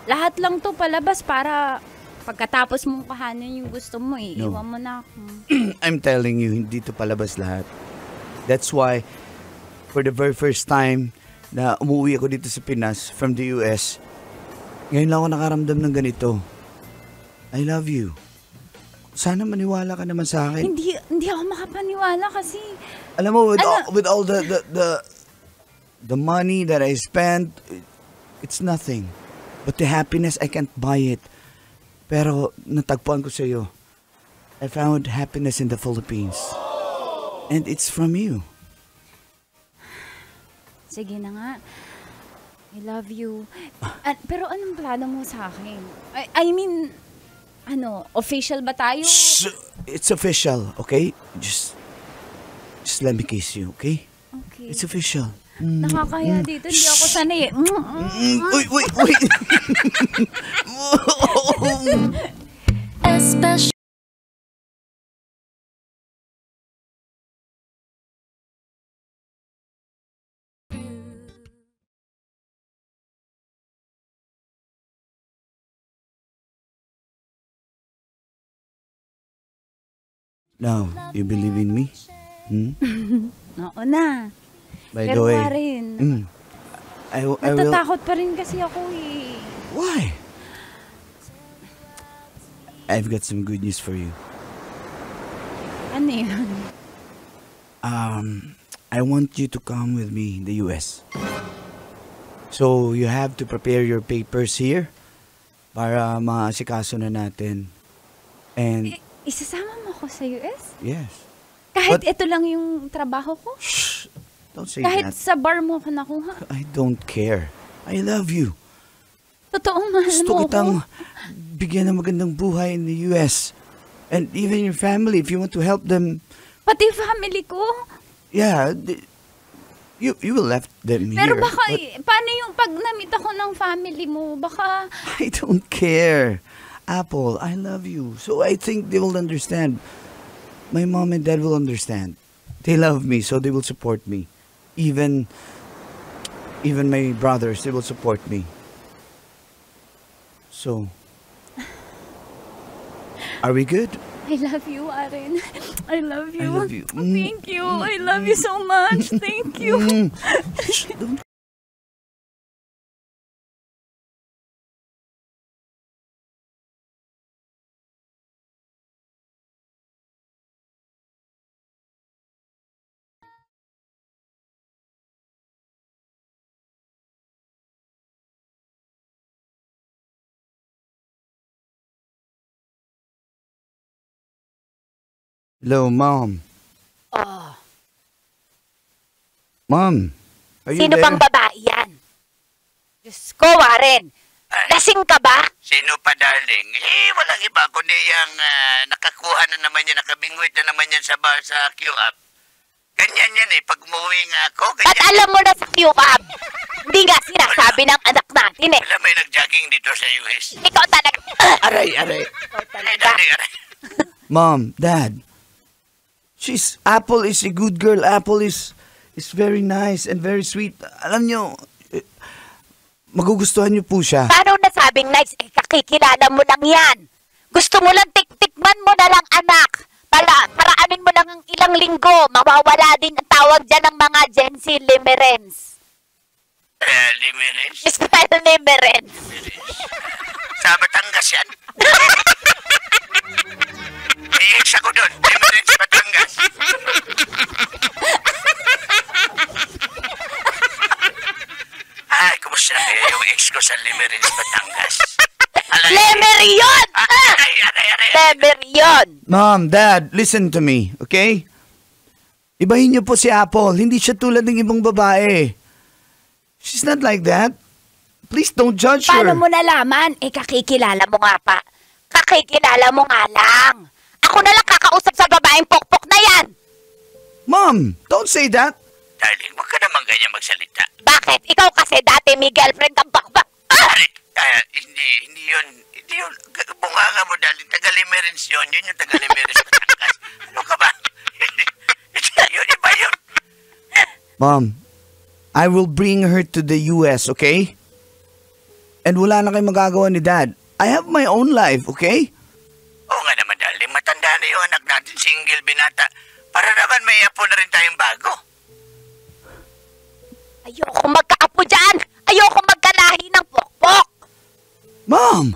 lahat lang to palabas para pagkatapos mong kahanin yung gusto mo eh. No. Iwan mo na ako. I'm telling you, hindi to palabas lahat. That's why, for the very first time na umuwi ako dito sa Pinas from the US, ngayon lang ako nakaramdam ng ganito. I love you. Sana maniwala ka naman sa akin. Hindi ako makapaniwala kasi Alam mo, with all the money that I spent, it's nothing. But the happiness, I can't buy it. Pero natagpuan ko sa'yo. I found happiness in the Philippines. And it's from you. Sige na nga. I love you. Pero anong plano mo sa akin? I mean, official ba tayo? Shh! It's official, okay? Just let me kiss you, okay? Okay. It's official. Nakakaya dito. Hindi ako sanay eh. Uy! Especially Now, you believe in me? Oo na. By Pero the way, pa rin. I will... Natatakot pa rin kasi ako eh. Why? I've got some good news for you. Ano yun? I want you to come with me in the US. So, you have to prepare your papers here para maasikaso na natin. And, Isasama mo ako sa US? yes. Kahit But- ito lang yung trabaho ko? Shh! Don't say Kahit that. sa bar mo ako nakuha? I don't care. I love you. Totoo, mahal Gusto mo kitang ako. bigyan ng magandang buhay in the US. And even your family, if you want to help them, Pati family ko. yeah, you will left them Pero here. baka, but paano yung pag na-meet ako ng family mo? Baka, I don't care. Apple, I love you. So I think they will understand. My mom and dad will understand. They love me, so they will support me. Even my brothers, they will support me. So, are we good? I love you, Aren. I love you. I love you. Thank you. I love you so much. Thank you. Shh, don't- Hello, Mom. Oh, Mom, are you sino there? bang babae yan? Diyos ko, Warren. Lasing ka ba? Sino pa, darling? Walang iba kundi yung nakakuha na naman yan, nakabingwit na naman yan sa bar sa Q-Up. Ganyan yan eh, pag umuwi nga ako, Ba't ganyan. alam mo na sa Q-Cab? Hindi nga sinasabi ng anak natin eh. Alam, may nag-jogging dito sa US. Ikaw talaga. Aray. Ikaw Ay, talaga. darling, aray. Mom, Dad. Apple is a good girl. Apple is very nice and very sweet. Alam nyo, magugustuhan nyo po siya. Paano nasabing nice? Eh, kakikilala mo lang yan. Gusto mo lang tiktikman mo na lang, anak. Paraanin mo lang ang ilang linggo. Mawawala din ang tawag dyan ng mga Gen Z limerence. Limerence. Style limerence. Sa Batangas yan. May ex ako doon. Limerence, Batangas. Ay, kumusta na kaya yung ex ko sa Limerence, Batangas? Alay. Lemer yun! Aray. Lemer yun! Mom, Dad, listen to me, okay? Ibahin niyo po si Apple. Hindi siya tulad ng ibang babae. She's not like that. Please don't judge her. Paano mo nalaman? Eh, kakikilala mo nga pa. Kakikilala mo nga lang. Ako na lang kakausap sa babaeng pokpok na yan. Mom, don't say that. Darling, huwag ka naman ganyan magsalita. Bakit? Ikaw kasi dati may girlfriend kang bakbak. Aray, hindi yun. Bunganga mo, darling. Taga-Limerence yun. Yun yung taga-Limerence, Batangas. Ano ka ba? Yun, iba yun. Mom, I will bring her to the US, okay? And wala na kayong magagawa ni Dad. I have my own life, okay? Oo nga naman, darling. Matanda na yung anak natin, single, binata. Para naman may apo na rin tayong bago. Ayoko magkaapo dyan. Ayoko magkalahi ng pokpok. Mom!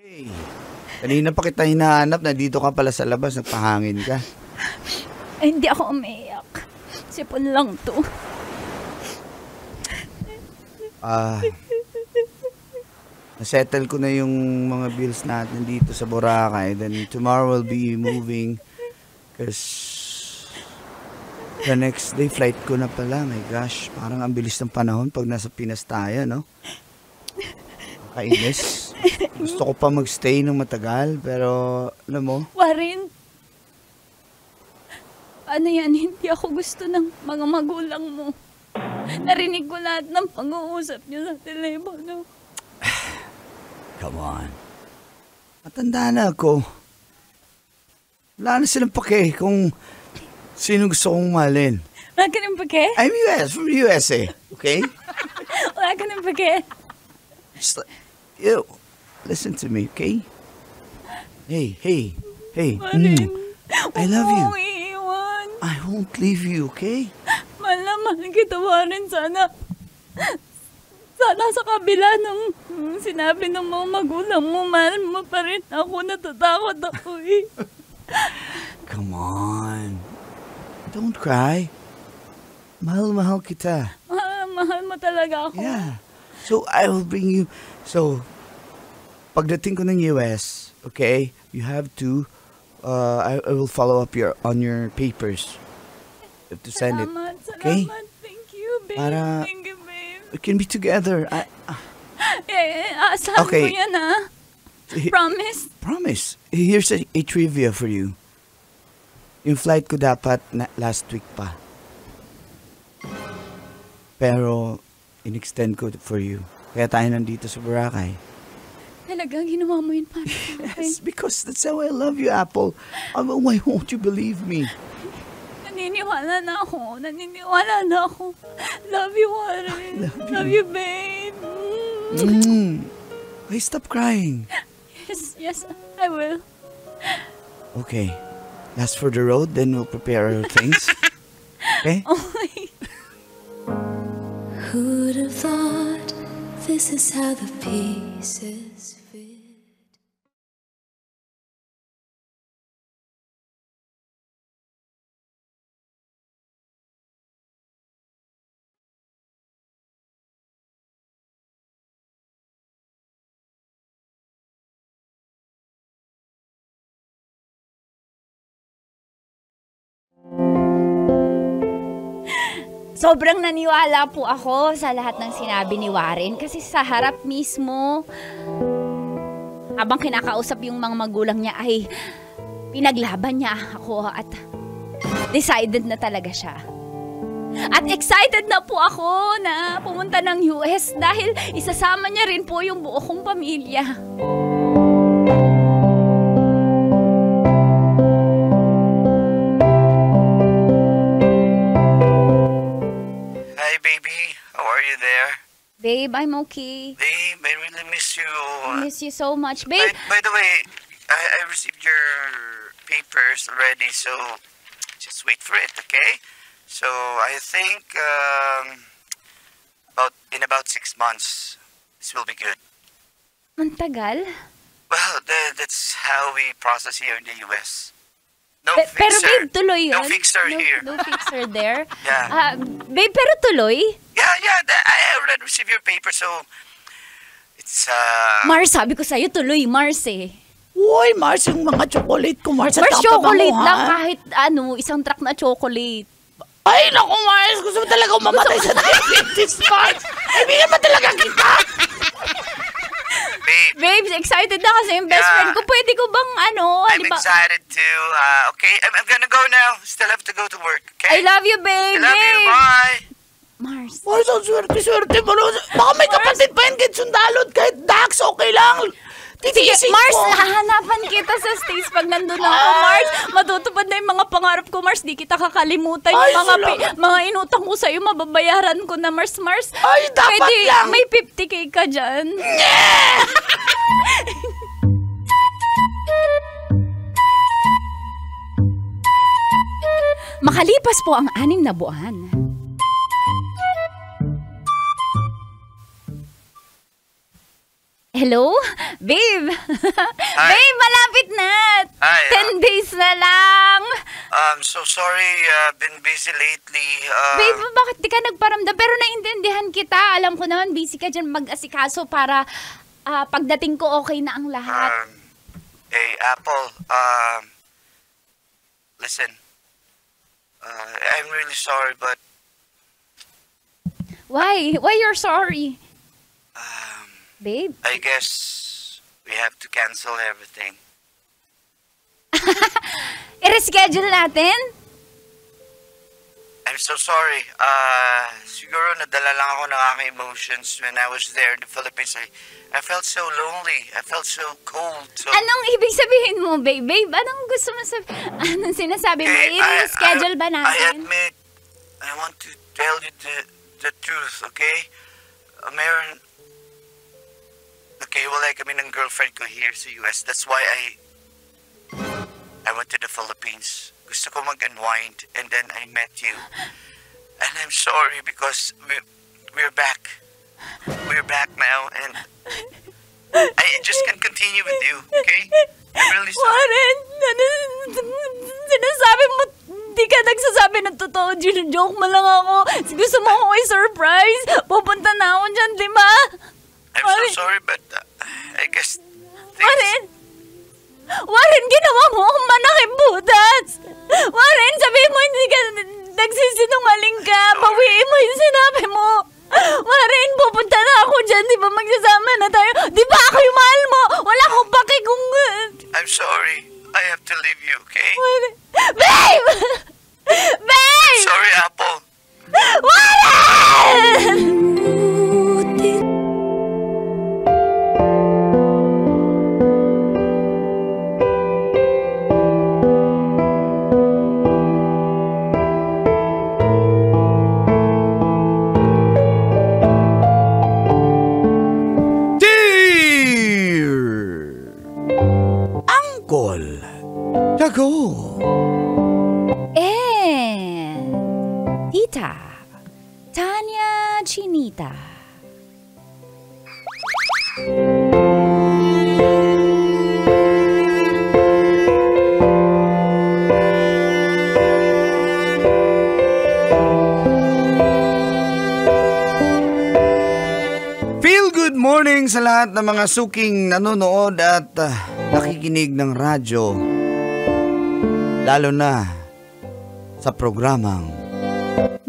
Hey, kanina pa kita hinahanap, nandito ka pala sa labas, nagpahangin ka. Ay, hindi ako umiyak. Sipon lang to. Nasettle ko na yung mga bills natin dito sa Boracay. Then tomorrow we'll be moving. Because the next day flight ko na pala. My gosh, parang ang bilis ng panahon pag nasa Pinas tayo, no? Kainis. Gusto ko pa magstay ng matagal, pero alam mo, Warren, ano yan? Hindi ako gusto ng mga magulang mo. Narinig ko lahat ng pag-uusap niyo sa telepono. come on. Matanda na ako. Wala na silang pake kung sino gusto kong mahalin. Wala ka ng pake? I'm from USA, okay? Wala ka ng pake? Just, listen to me, okay? Hey. Warren, I love you. huwag mo iiwan. I won't leave you, okay? Mahal na mahal kita, Warren. Sana sa kabila ng sinabi ng mga magulang mo, mahal mo pa rin ako. Natatakot ako eh. Come on. Don't cry. Mahal kita. Mahal mo talaga ako. Yeah. So, I will bring you... So, pagdating ko ng US, okay, you have to... I will follow up on your papers. You have to send Salamat. it. Okay? Thank you, babe. Para- Thank you, babe. We can be together. Asahan Okay. ko yan, ha? Promise? Promise. Here's a trivia for you. Yung flight ko dapat last week pa. Pero, in-extend ko for you. Kaya tayo nandito sa Boracay. Talaga, ginawa mo yun para sa akin. Yes, because that's how I love you, Apple. Why won't you believe me? Naniniwala na ako. Love you, Warren. Love you, babe. Hey, stop crying. Yes, I will. Okay. Last for the road, then we'll prepare our things. Okay? Who'd have thought this is how the pieces fit? Sobrang naniwala po ako sa lahat ng sinabi ni Warren kasi sa harap mismo, habang kinakausap yung mga magulang niya ay pinaglaban niya ako at decided na talaga siya. At excited na po ako na pumunta ng US dahil isasama niya rin po yung buo kong pamilya. Hi, baby. How are you there? Babe, I'm okay. Babe, I really miss you. I miss you so much. Babe, By the way, I received your papers already, so just wait for it, okay? So I think in about 6 months, this will be good. ang tagal. Well, that's how we process here in the US. No Pero fixer. babe, tuloy yun. No fixer here. No fixer there. Yeah. Babe, pero tuloy. Yeah. I already received your paper, so it's Mars, sabi ko sa'yo, tuloy, Mars eh. Uy, Mars, yung mga chocolate ko, Mars. Mars, ang chocolate tabango, lang ha? kahit isang truck na chocolate. Ay, naku, Mars. Gusto mo talaga umamatay sa diabetes, Mars. Kaibigan mo talaga kita. babe. Babe, excited na kasi yung best Yeah. friend ko. Pwede ko bang I'm excited too. Okay, I'm gonna go now. Still have to go to work. Okay. I love you, babe. I love you. Babe. Bye. Mars. Mars, ang swerte mo. Baka may kapatid pa yan, kahit sundalot, kahit Dax, okay lang. Titiisin Mars, ko. hahanapan kita sa States pag nandun ako, Mars. Matutupad na yung mga pangarap ko, Mars. Di kita kakalimutan. Ay, Yung salamat. mga inutang ko sa'yo, mababayaran ko na, Mars. Ay, dapat Pwede, lang. may 50K ka dyan. Makalipas po ang 6 na buwan. Hello? Babe! Hi. Babe, malapit na! Hi, 10 days na lang! I'm so sorry, been busy lately. Babe, bakit di ka nagparamdam? Pero naintindihan kita. Alam ko naman, busy ka dyan mag-asikaso para pagdating ko okay na ang lahat. Hey, Apple, listen. I'm really sorry, but Why? Why you're sorry? Babe? I guess we have to cancel everything. I-reschedule natin? I'm so sorry. Siguro nadala lang ako ng aking emotions when I was there in the Philippines. I felt so lonely. I felt so cold. So... Anong ibig sabihin mo, babe? Babe, anong gusto mo sabihin? Anong sinasabi mo? I-reschedule ba I natin? admit, I want to tell you the truth, okay? Meron... Nagkahiwalay kami ng girlfriend ko here sa US. That's why I went to the Philippines. Gusto ko mag-unwind, and then I met you. And I'm sorry because we're back. We're back now, and I just can't continue with you, okay? I'm really sorry. Warren, sinasabi mo, di ka nagsasabi ng totoo. Joke mo lang ako. Gusto mo akong i-surprise. Pupunta na ako dyan, di ba? I'm so sorry, but I guess Warren! Warren, ginawa mo akong manakip butas! Warren, sabihin mo hindi ka nagsisinungaling ka. Bawiin mo yung sinabi mo. Warren, pupunta na ako dyan. Di ba magsasama na tayo? Di ba ako yung mahal mo? Wala akong paki kung... I'm sorry. I have to leave you, okay? Warren. Babe! Babe! Sorry, Apple. Warren! Dago. Tita Tanya Chinita. Good morning sa lahat ng mga suking nanonood at nakikinig ng radyo. Lalo na sa programang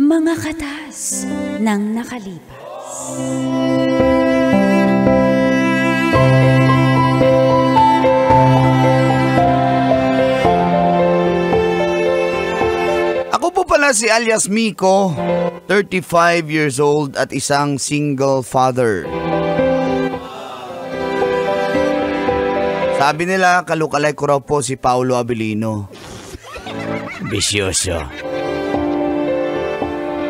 Mga Katas ng Nakalipas. Ako po pala si alias Miko, 35 years old at isang single father. Sabi nila, kalukalay ko raw po si Paulo Abilino. Bisyoso.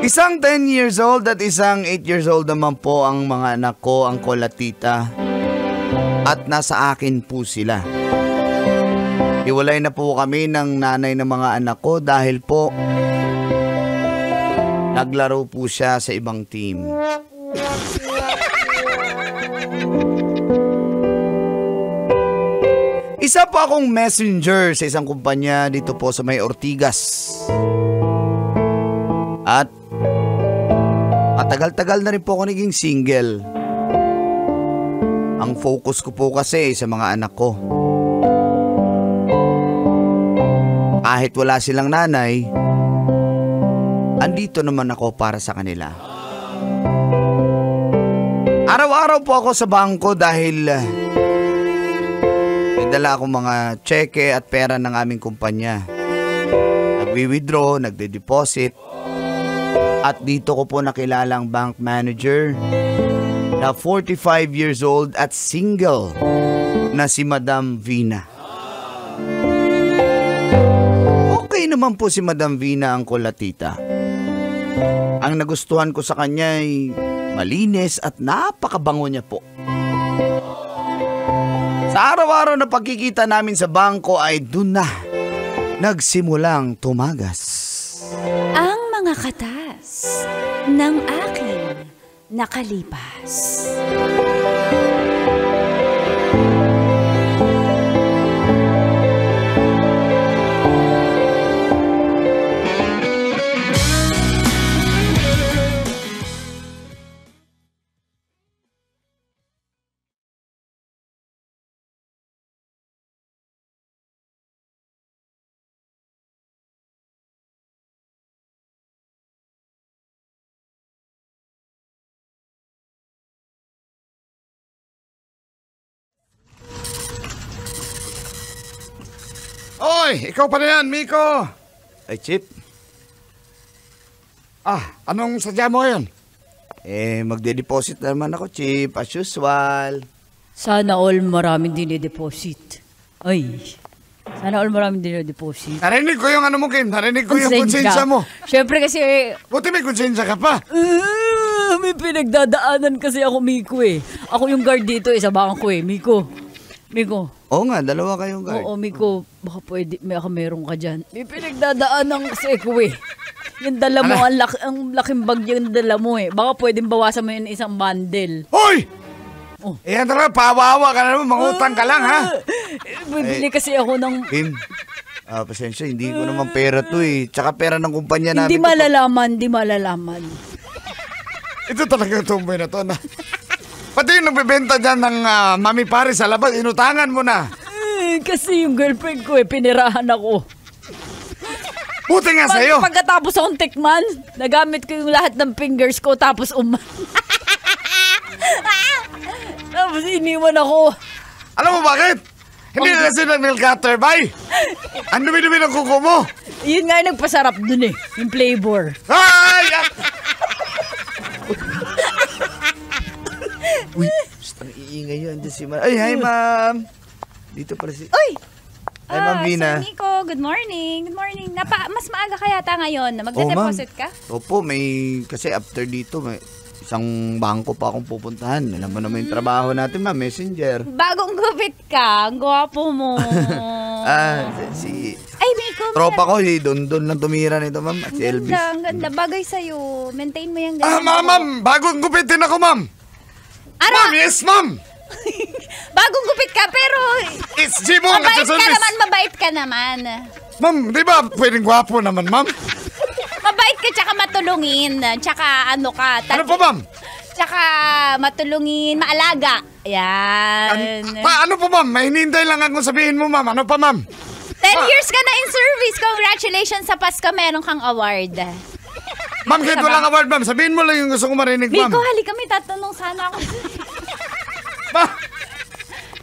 Isang 10 years old at isang 8 years old naman po ang mga anak ko, ang kolatita. At nasa akin po sila. Hiwalay na po kami ng nanay ng mga anak ko dahil po naglaro po siya sa ibang team. Isa po akong messenger sa isang kumpanya dito po sa may Ortigas. At matagal-tagal na rin po ako naging single. Ang focus ko po kasi sa mga anak ko. Kahit wala silang nanay, andito naman ako para sa kanila. Araw-araw po ako sa bangko dahil dala akong mga cheque at pera ng aming kumpanya. Nagwi-withdraw, nagde-deposit. At dito ko po nakilalang bank manager na 45 years old at single na si Madam Vina. Okay naman po si Madam Vina ang kolatita. Ang nagustuhan ko sa kanya ay malinis at napakabango niya po. Sa araw-araw na pagkikita namin sa bangko ay dun na nagsimulang tumagas. Ang mga katas ng aking nakalipas. Oy, ikaw pa na yan, Miko. Ay, Chip. Anong sadya mo ngayon? Magde-deposit na naman ako, Chip. As usual. Sana all maraming dinideposit. Ay, sana all maraming dinideposit. Narinig ko yung ano mo, Kim. Narinig ko yung konsensya mo. Siyempre kasi, Buti may konsensya ka pa. may pinagdadaanan kasi ako, Miko eh. Ako yung guard dito, isa baka ko eh, Miko. Oo nga, dalawa kayong guard. Oo, Miko, baka pwede, meron ka dyan. May pinagdadaanan kasi ko eh. Yung dala mo, ang laking bag yung dala mo eh. Baka pwedeng bawasan mo yung isang bundle. Hoy! Oh. Yan talaga, pawawa ka na naman. Mangutang ka lang, ha? Bibili kasi ako ng... Kim, pasensya, hindi ko naman pera to eh. Tsaka pera ng kumpanya namin. Hindi malalaman. Ito talaga yung tumboy na to. Pati yung nagbibenta dyan ng Mami Paris sa labas, inutangan mo na. Kasi yung girlfriend ko pinirahan ako. Buti nga sa'yo. Pagkatapos akong tikman, nagamit ko yung lahat ng fingers ko tapos tapos iniwan ako. Alam mo bakit? Hindi na kasi ng cutter, bay. Ang dumi-dumi ng kuko mo. Yun nga yung nagpasarap dun eh, yung flavor. Ay! Uy, ang iingay yun. Andiyan si Ay, hi, ma'am. Dito pala si... Uy! Hi, Ma'am Vina. Sir Nico, good morning. Good morning. Mas maaga ka yata ngayon na magde-deposit ka? Opo, kasi after dito, may isang bangko pa akong pupuntahan. Alam mo naman yung trabaho natin, ma'am, messenger. Bagong gupit ka. Ang gwapo mo. Ay, Nico. Tropa ko, si Dondon lang tumira nito, ma'am. At si Elvis. Ang ganda. Bagay sa'yo. Maintain mo yung ganda. Ma'am, bagong gupitin ako, ma'am. Ano? Ma'am, yes, ma'am. Bagong gupit ka, pero... It's Jimong at sa service. Mabait ka naman. Ma'am, di ba pwedeng gwapo naman, ma'am? Mabait ka, tsaka matulungin. Tsaka ano ka. Ano pa, ma'am? Tsaka matulungin, maalaga. Yan. Ano pa, ma'am? May hinintay lang akong sabihin mo, ma'am. Ano pa, ma'am? 10 years ka na in service. Congratulations sa Pasko. Meron kang award. Ma'am, kahit walang award, ma'am. Sabihin mo lang yung gusto ko marinig, ma'am. Miko, halika. May tatanong sana ako.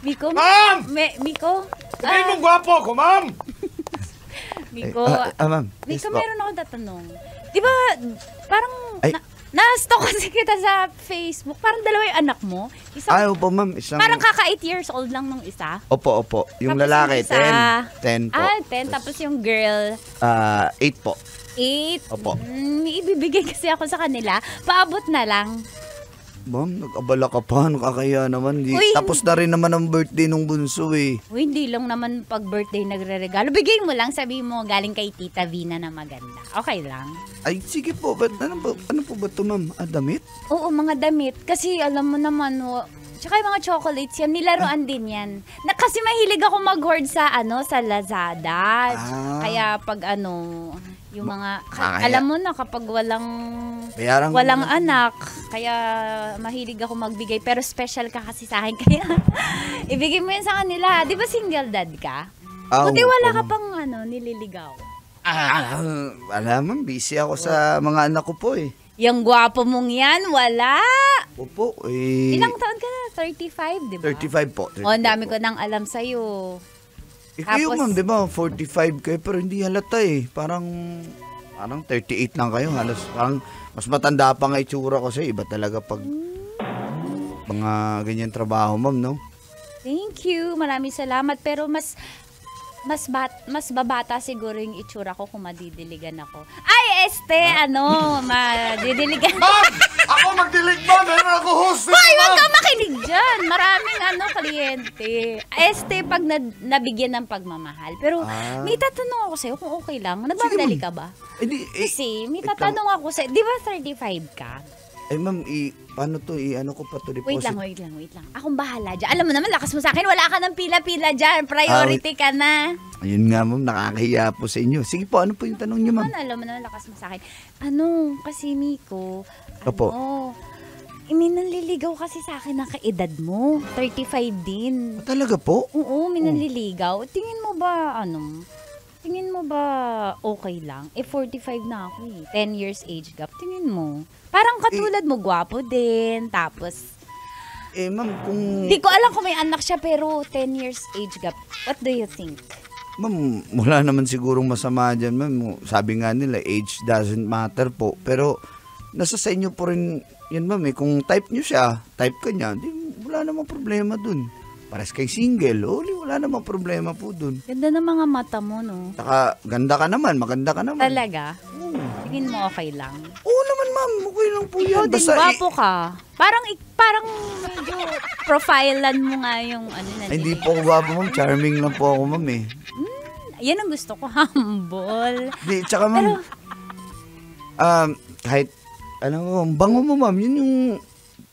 Miko? Ma'am! Miko? Sabihin mo gwapo ako, ma'am. Miko, ma'am. Miko, Yes po. meron ako tatanong. Di ba, parang, Ay. na-stalk kasi kita sa Facebook. Parang dalawa yung anak mo. Opo, ma'am. Parang kaka 8 years old lang nung isa. Opo. Yung Tapos lalaki, yung isa, 10 po. 10. Tapos yung girl, 8 po. 8. Opo. May ibibigay kasi ako sa kanila. Paabot na lang. Ma'am, nag-abala ka pa. Nakakaya naman. Uy. Tapos na rin naman ang birthday nung bunso eh. Uy, hindi lang naman pag birthday nagre-regalo. Bigay mo lang, sabi mo, galing kay Tita Vina na maganda. Okay lang. Ay, sige po. Ano po ba ito, ma'am? Damit? Oo, mga damit. Kasi alam mo naman, tsaka yung mga chocolates yan, nilaruan din yan. Kasi mahilig ako mag-hoard sa Lazada. Kaya pag yung mga, alam mo na kapag walang anak, kaya mahilig ako magbigay. Pero special ka kasi sa akin, kaya ibigay mo yun sa kanila. Di ba single dad ka? Buti wala ka pang nililigaw. Wala, ma'am. Busy ako sa mga anak ko po eh. Yung gwapo mong yan, wala. Opo, eh. Ilang taon ka na? 35, di ba? 35 po. Ang dami ko nang alam sa'yo. Kayo, Tapos- ma'am, di ba? 45 kayo, pero hindi halata eh. Parang 38 lang kayo. Halos, parang mas matanda pa nga itsura ko sa'yo. Iba talaga pag mga ganyan trabaho, ma'am, no? Thank you. Maraming salamat. Pero mas babata siguro yung itsura ko kung madidiligan ako. Ay, madidiligan. Ma'am! Ako magdilig, ma'am. Meron ako host. Hoy, wag kang makinig dyan. Maraming kliyente. Pag nabigyan ng pagmamahal. Pero may tatanong ako sa'yo kung okay lang. Nagmamadali ka ba? Kasi may tatanong ako sa'yo. Di ba 35 ka? Ma'am, paano to? Ano ko pa to deposit? Wait lang. Akong bahala dyan. Alam mo naman, lakas mo sa akin. Wala ka ng pila-pila dyan. Priority ka na. Ayun nga, ma'am. Nakakahiya po sa inyo. Sige po, ano po yung tanong niyo, ma'am? Alam mo naman, lakas mo sa akin. Kasi Miko, Opo. may nanliligaw kasi sa akin na kaedad mo. 35 din. Talaga po? Oo, may nanliligaw. Tingin mo ba okay lang? 45 na ako eh. 10 years age gap. Tingin mo. Parang katulad mo, gwapo din. Tapos, Ma'am, kung... di ko alam kung may anak siya pero 10 years age gap. What do you think? Ma'am, wala naman sigurong masama dyan, ma'am. Sabi nga nila, age doesn't matter po. Pero, nasa sa inyo po rin yan, ma'am. Kung type nyo siya, type ka niya, di, wala namang problema dun. Pares kay single, wala namang problema po dun. Ganda ng mga mata mo, no? Saka, ganda ka naman, maganda ka naman. Talaga? Tingin mo okay lang? Oo naman, ma'am. Okay lang po yan. Ikaw din, gwapo ka. Parang medyo profilean mo nga yung ano na. Ay, hindi po ako gwapo, ma'am. Charming lang po ako, ma'am eh. Yan ang gusto ko, humble. Di, tsaka ma'am, kahit, ang bango mo, ma'am, yun yung,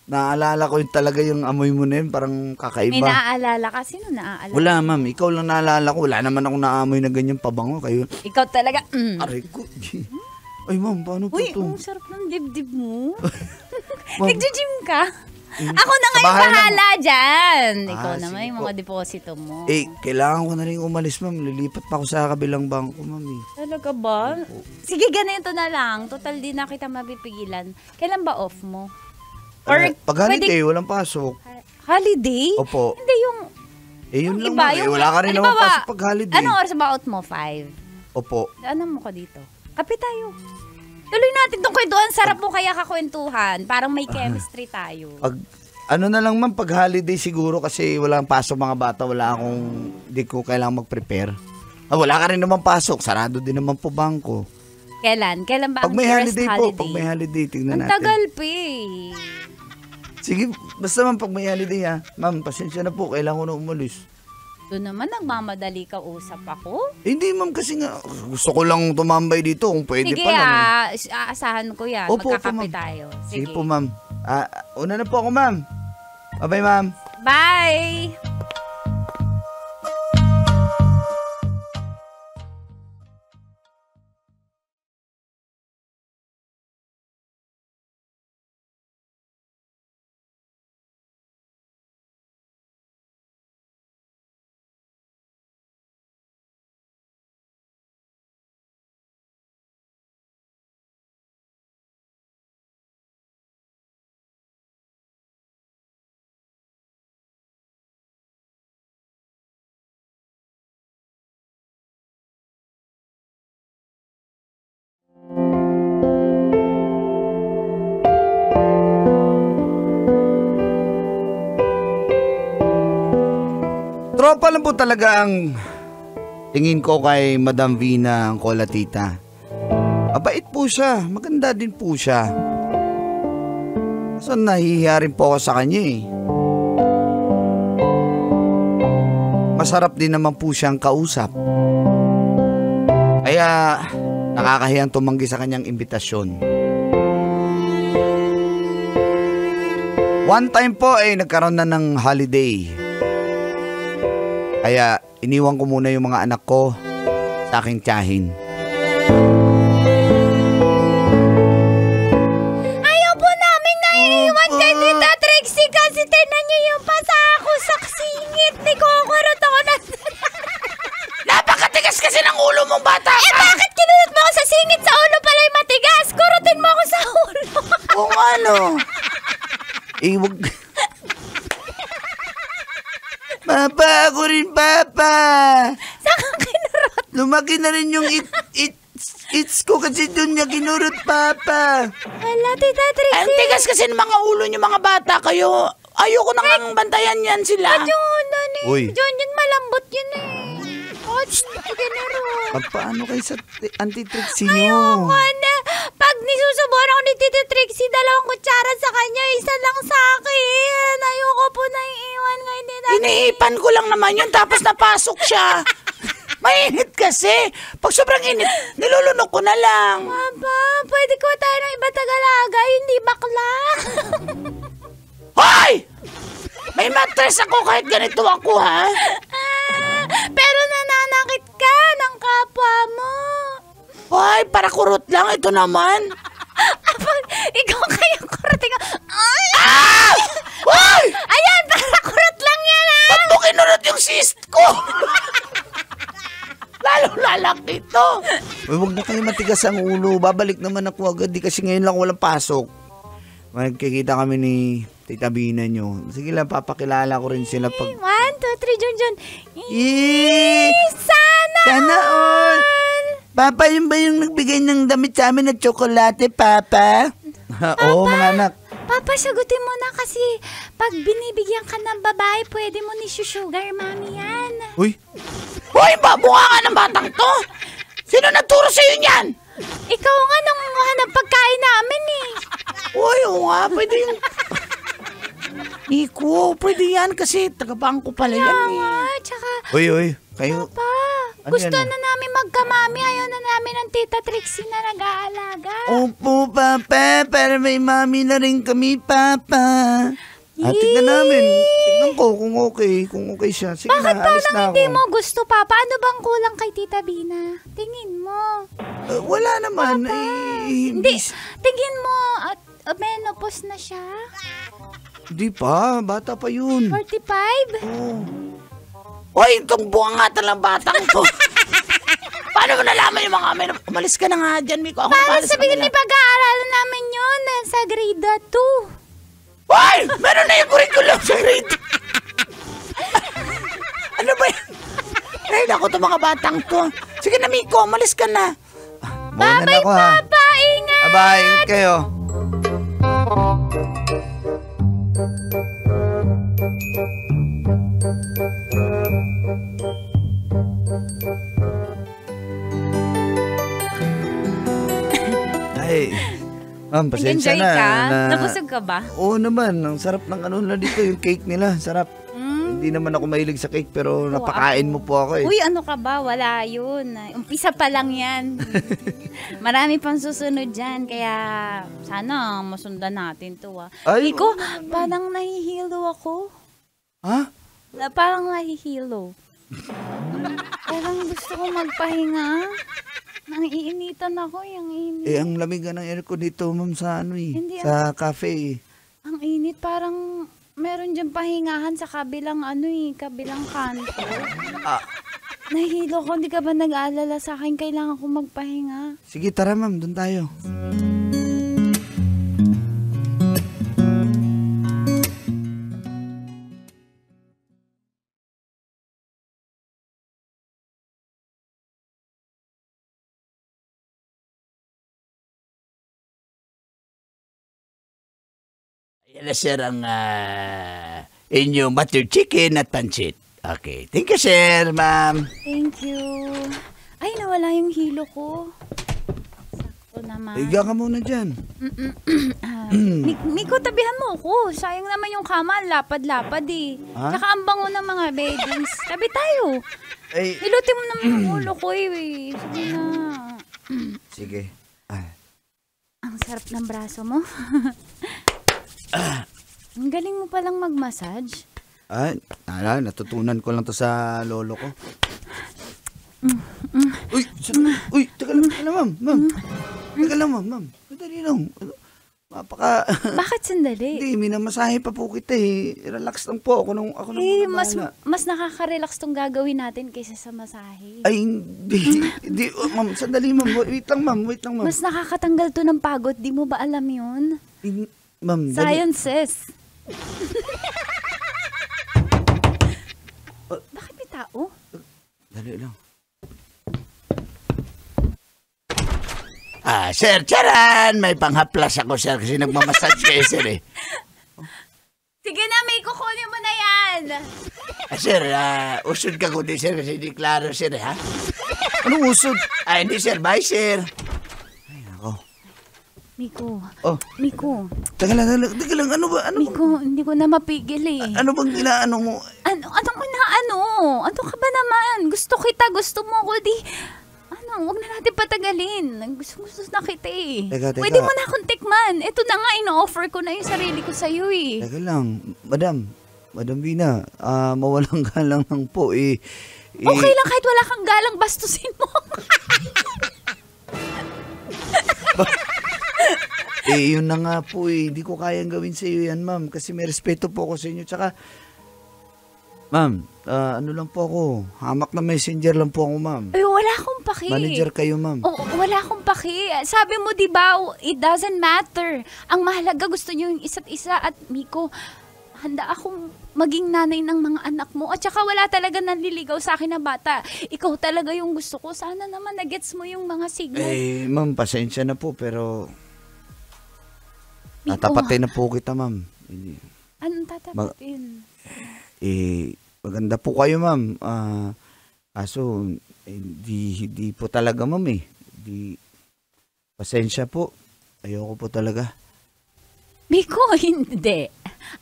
naaalala ko yung talaga yung amoy mo na yun, parang kakaiba. May naaalala ka? Sino naaalala? Wala, ma'am. Ikaw lang naalala ko. Wala naman ako naamoy na ganyan pabango. Kayo. Ikaw talaga, Aray ko. Ay, ma'am, paano po Uy, ito? ang sarap ng dibdib mo. Ma'am. Nagja-gym ka? Ako na nga yung bahay bahala dyan. Ikaw Ah, naman sige yung po. mga deposito mo. Kailangan ko na rin umalis, ma'am. Lilipat pa ako sa kabilang bangko, ma'am. Talaga ba? Sige, ganito na lang. Total, di na kita mapipigilan. Kailan ba off mo? Or Pag holiday, walang pasok. Holiday? Opo. Hindi yung Yun lang, iba. ma'am. Wala ka rin naman halimbawa, pasok pag holiday. Anong oras ba out mo? 5? Opo. Ano mo ko dito? Kape tayo. Tuloy natin tong kwentuhan. Sarap mo kaya kakwentuhan. Parang may chemistry tayo. Ano na lang, ma'am, pag holiday siguro kasi walang pasok mga bata, di ko kailangang mag-prepare. Wala ka rin naman pasok. Sarado din naman po bangko. Kailan? Kailan ba Pag ang may first holiday holiday? po, pag may holiday, tingnan Ang natin. tagal pa eh. Sige, basta ma'am, pag may holiday ha. Ma'am, pasensya na po, kailangan ko na umalis. Doon naman, nagmamadali ka usap ako. Hindi ma'am, kasi nga, gusto ko lang tumambay dito kung pwede Sige pa lang. aasahan ko yan. Opo, Magkakape ma'am. tayo. Sige po ma'am. Una na po ako ma'am. Bye-bye ma'am. Bye! Tropa lang po talaga ang tingin ko kay Madam Vina ang Colatita. Mabait po siya. Maganda din po siya. So nahihiya rin po ako sa kanya eh. Masarap din naman po siyang kausap. Kaya nakakahiyang tumanggi sa kanyang imbitasyon. One time po ay nagkaroon na ng holiday. Kaya iniwan ko muna yung mga anak ko sa aking tiyahin. Ayaw po namin na iiwan kay Tita Trixie kasi tinan niyo yung pasa ako sa singit. Ni kukurot ako na... Napakatigas kasi ng ulo mong bata ka! Bakit kinulot mo ako sa singit? Sa ulo pala'y matigas. Kurutin mo ako sa ulo. Kung ano? Wag... Papa, ako rin, Papa! Saan kang kinurot? Lumaki na rin yung it's ko kasi doon niya kinurot, Papa. Wala, Tita Ang Trixie. tigas kasi ng mga ulo niyo mga bata kayo. Ayoko nang bantayan yan sila. Yun, Dani. Uy. Yun, malambot yun eh. Oh, kinurot. Paano kayo sa Auntie Trixie nyo? Ayoko na. Pag nisusubuan ako ni Tita Trixie, 2 kutsara sa kanya, 1 lang sa akin. Ayoko po na iiwan kay Tita Trixie. Inihipan ko lang naman yun tapos napasok siya. Mainit kasi. Pag sobrang init, nilulunok ko na lang. Papa, pwede ko tayo ng iba Tagalaga, hindi bakla. Hoy! May mattress ako kahit ganito ako, ha? Pero nananakit ka ng kapwa mo. Hoy, para kurot lang. Ito naman. Pag ikaw kaya kurutin ko. Ay! Ah! Hoy! Ayan, para kurot lang yan ah! Ba't mo kinurot yung cyst ko? Lalo lalak dito. Huwag na kayo matigas ang ulo. Babalik naman ako agad. Di kasi ngayon lang walang pasok. Magkikita kami ni Tita Bina nyo. Sige lang, papakilala ko rin sila pag... 1, 2, 3, John. Eh! Sana Sana all. Papa, yun ba yung nagbigay ng damit sa amin na tsokolate, Papa? Oo, mga anak. Papa, sagutin mo na kasi pag binibigyan ka ng babae, pwede mo ni sugar mami yan. Uy, Hoy, babunga nga ng batang to! Sino nagturo sa'yo niyan? Ikaw nga nangunguha ng pagkain namin eh. Hoy, oo nga, pwede yung... Iko, pwede yan kasi taga-bangko pala yan eh. Tsaka, uy, kayo. pa, Ano gusto yan? na namin magkamami. Ayaw na namin ng Tita Trixie na nag-aalaga. Opo, Papa, para may mami na rin kami, Papa. Tignan namin. Tignan ko kung okay siya. Sige Bakit na, alis parang na ako. hindi mo gusto, Papa? Ano bang kulang kay Tita Bina? Tingin mo. Wala naman. Hindi, tingin mo at menopause na siya? Hindi pa, bata pa yun. 45? Hoy, itong buwangatan ng batang to. Paano mo nalaman yung mga amin? Umalis ka na nga dyan, Miko. Ako Para palis sa sabihin kanila. ni pag-aaralan namin yun sa grade 2. Hoy! Meron na yung curriculum sa grade. Ano ba yan? Ay, naku, itong mga batang to. Sige na, Miko. Umalis ka na. Muna na ako ha. Papa, ingat! Bye-bye, ingat kayo. Ay, ma'am, pasensya Nag-enjoy na. ka? na- Nabusog ka ba? Oo naman, ang sarap ng ano na dito, yung cake nila, sarap. Hindi naman ako mahilig sa cake pero napakain mo po ako eh. Uy, ano ka ba? Wala yun. Umpisa pa lang yan. Marami pang susunod dyan. Kaya sana masundan natin to ah. Ay, Iko, parang nahihilo ako. Ha? Parang nahihilo. Parang gusto ko magpahinga. Nangiinitan ako, yung init. Eh, ang lamig nga ng aircon dito, ma'am, sa ano eh. Hindi, sa cafe eh. Ang init, parang meron dyan pahingahan sa kabilang kabilang kanto. Nahilo ko, hindi ka ba nag-aalala sa akin? Kailangan ko magpahinga. Sige, tara ma'am, doon tayo. Yan na, sir, ang inyong buttered chicken at pancit. Okay. Thank you, sir, ma'am. Thank you. Ay, nawala yung hilo ko. Sakto naman. Higa ka muna dyan. Miko, tabihan mo ko. Sayang naman yung kama, lapad-lapad eh. Ha? Tsaka ang bango ng mga beddings. Tabi tayo. Ay, Nilutin mo naman yung ulo ko eh. Sige na. sige. Ay. Ang sarap ng braso mo. Ang galing mo palang mag-massage. Ay, natutunan ko lang to sa lolo ko. Uy, teka lang, ma'am. Teka lang, ma'am. Madali lang. Bakit sandali? Hindi, minamasahe pa po kita eh. Relax lang po. Ako nung Mas nakaka-relax tong gagawin natin kaysa sa masahe. Ay, hindi. Ma'am, sandali, ma'am. Wait lang, ma'am. Mas nakakatanggal to ng pagod. Di mo ba alam yun? Ma'am, Sciences. Bakit may tao? Dali lang. Sir, charan! May panghaplas ako, sir, kasi nagmamassage kayo, sir, eh. Sige na, may kukunin mo na yan. Sir, usod ka kundi, sir, kasi hindi klaro, sir, ha? Anong usod? Hindi, sir. Bye, sir. Miko. Oh. Miko. Teka lang. Ano ba? Miko, hindi ko na mapigil eh. Ano bang inaano mo? Anong inaano? Ano ka ba naman? Gusto kita, gusto mo ako, di... Huwag na natin patagalin. Gusto na kita eh. Teka. Pwede mo na akong tikman. Ito na nga, ino-offer ko na yung sarili ko sa'yo eh. Teka lang. Madam Bina, mawalang galang lang po eh. Okay lang kahit wala kang galang, bastusin mo. Yun na nga po eh. Hindi ko kayang gawin sa iyo yan, ma'am. Kasi may respeto po ako sa inyo. Tsaka, ma'am, ano lang po ako. Hamak na messenger lang po ako, ma'am. Ay, wala akong paki. Manager kayo, ma'am. Wala akong paki. Sabi mo, di ba, it doesn't matter. Ang mahalaga, gusto niyo yung isa't isa. At Miko, handa akong maging nanay ng mga anak mo. At saka wala talaga nanliligaw sa akin na bata. Ikaw talaga yung gusto ko. Sana naman nagets mo yung mga signal. Ma'am, pasensya na po, pero Miko, tatapatin na po kita, ma'am. anong tatapatin? Maganda po kayo, ma'am. Kaso, hindi po talaga, ma'am eh. Pasensya po. Ayoko po talaga. Miko, hindi.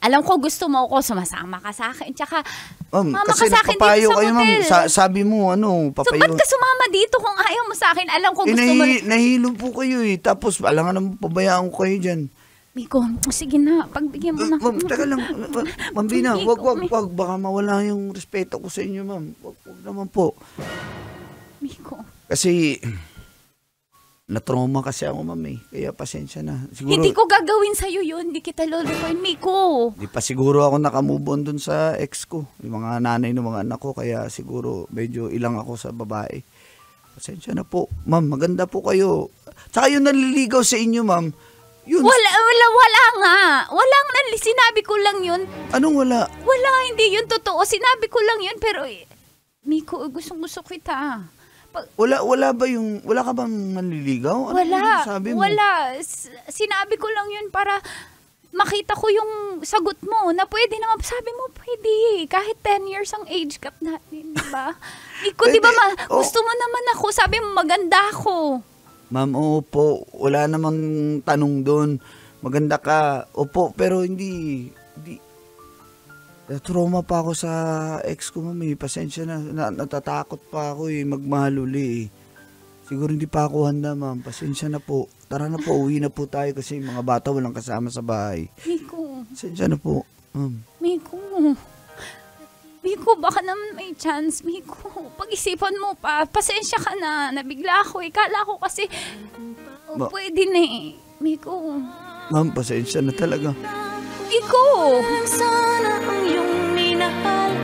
Alam ko gusto mo ako, sumasama ka sa akin. Tsaka, Ma'am, mama kasi ka sa akin nagpapayo dito sa kayo, ma'am. hotel. Sabi mo, So, papayo. ba't ka sumama dito kung ayaw mo sa akin? Alam ko gusto mo rin. Nahilo po kayo eh. Tapos, alangan naman, pabayaan ko kayo dyan. Miko, sige na. Pagbigyan mo na. Ma'am, taga lang. Ma'am Bina, Miko, wag. Baka mawala yung respeto ko sa inyo, ma'am. Wag naman po. Miko. Kasi, na-trauma kasi ako, ma'am eh. Kaya pasensya na. Siguro, Hindi ko gagawin sa'yo yun. Hindi kita lulukuin, Miko. di pa siguro ako nakamove on dun sa ex ko. Yung mga nanay ng mga anak ko. Kaya siguro medyo ilang ako sa babae. Pasensya na po. Ma'am, maganda po kayo. Tsaka yung naliligaw sa inyo, ma'am. Yun. Wala nga. Sinabi ko lang yun. Anong wala? Wala, hindi yun totoo. Sinabi ko lang yun, pero Miko, gusto kita. Wala ka bang manliligaw? Ano Wala. yung sabi mo? Wala. Sinabi ko lang yun para makita ko yung sagot mo na pwede naman. Sabi mo, pwede. Kahit 10 years ang age gap natin, di ba? Miko, di ba gusto mo naman ako. Sabi mo, maganda ako. Ma'am, opo. Wala namang tanong doon. Maganda ka. Opo, pero hindi. Trauma pa ako sa ex ko, ma'am. Pasensya na. Natatakot pa ako magmahal uli. Siguro hindi pa ako handa, ma'am. Pasensya na po. Tara na po, uwi na po tayo kasi mga bata walang kasama sa bahay. Miko. Pasensya na po, ma'am. Miko, baka naman may chance. Miko, pag-isipan mo pa. Pasensya ka na. Nabigla ako. Kala ko kasi pwede na eh. Miko. Ma'am, pasensya na talaga. Miko! Sana ang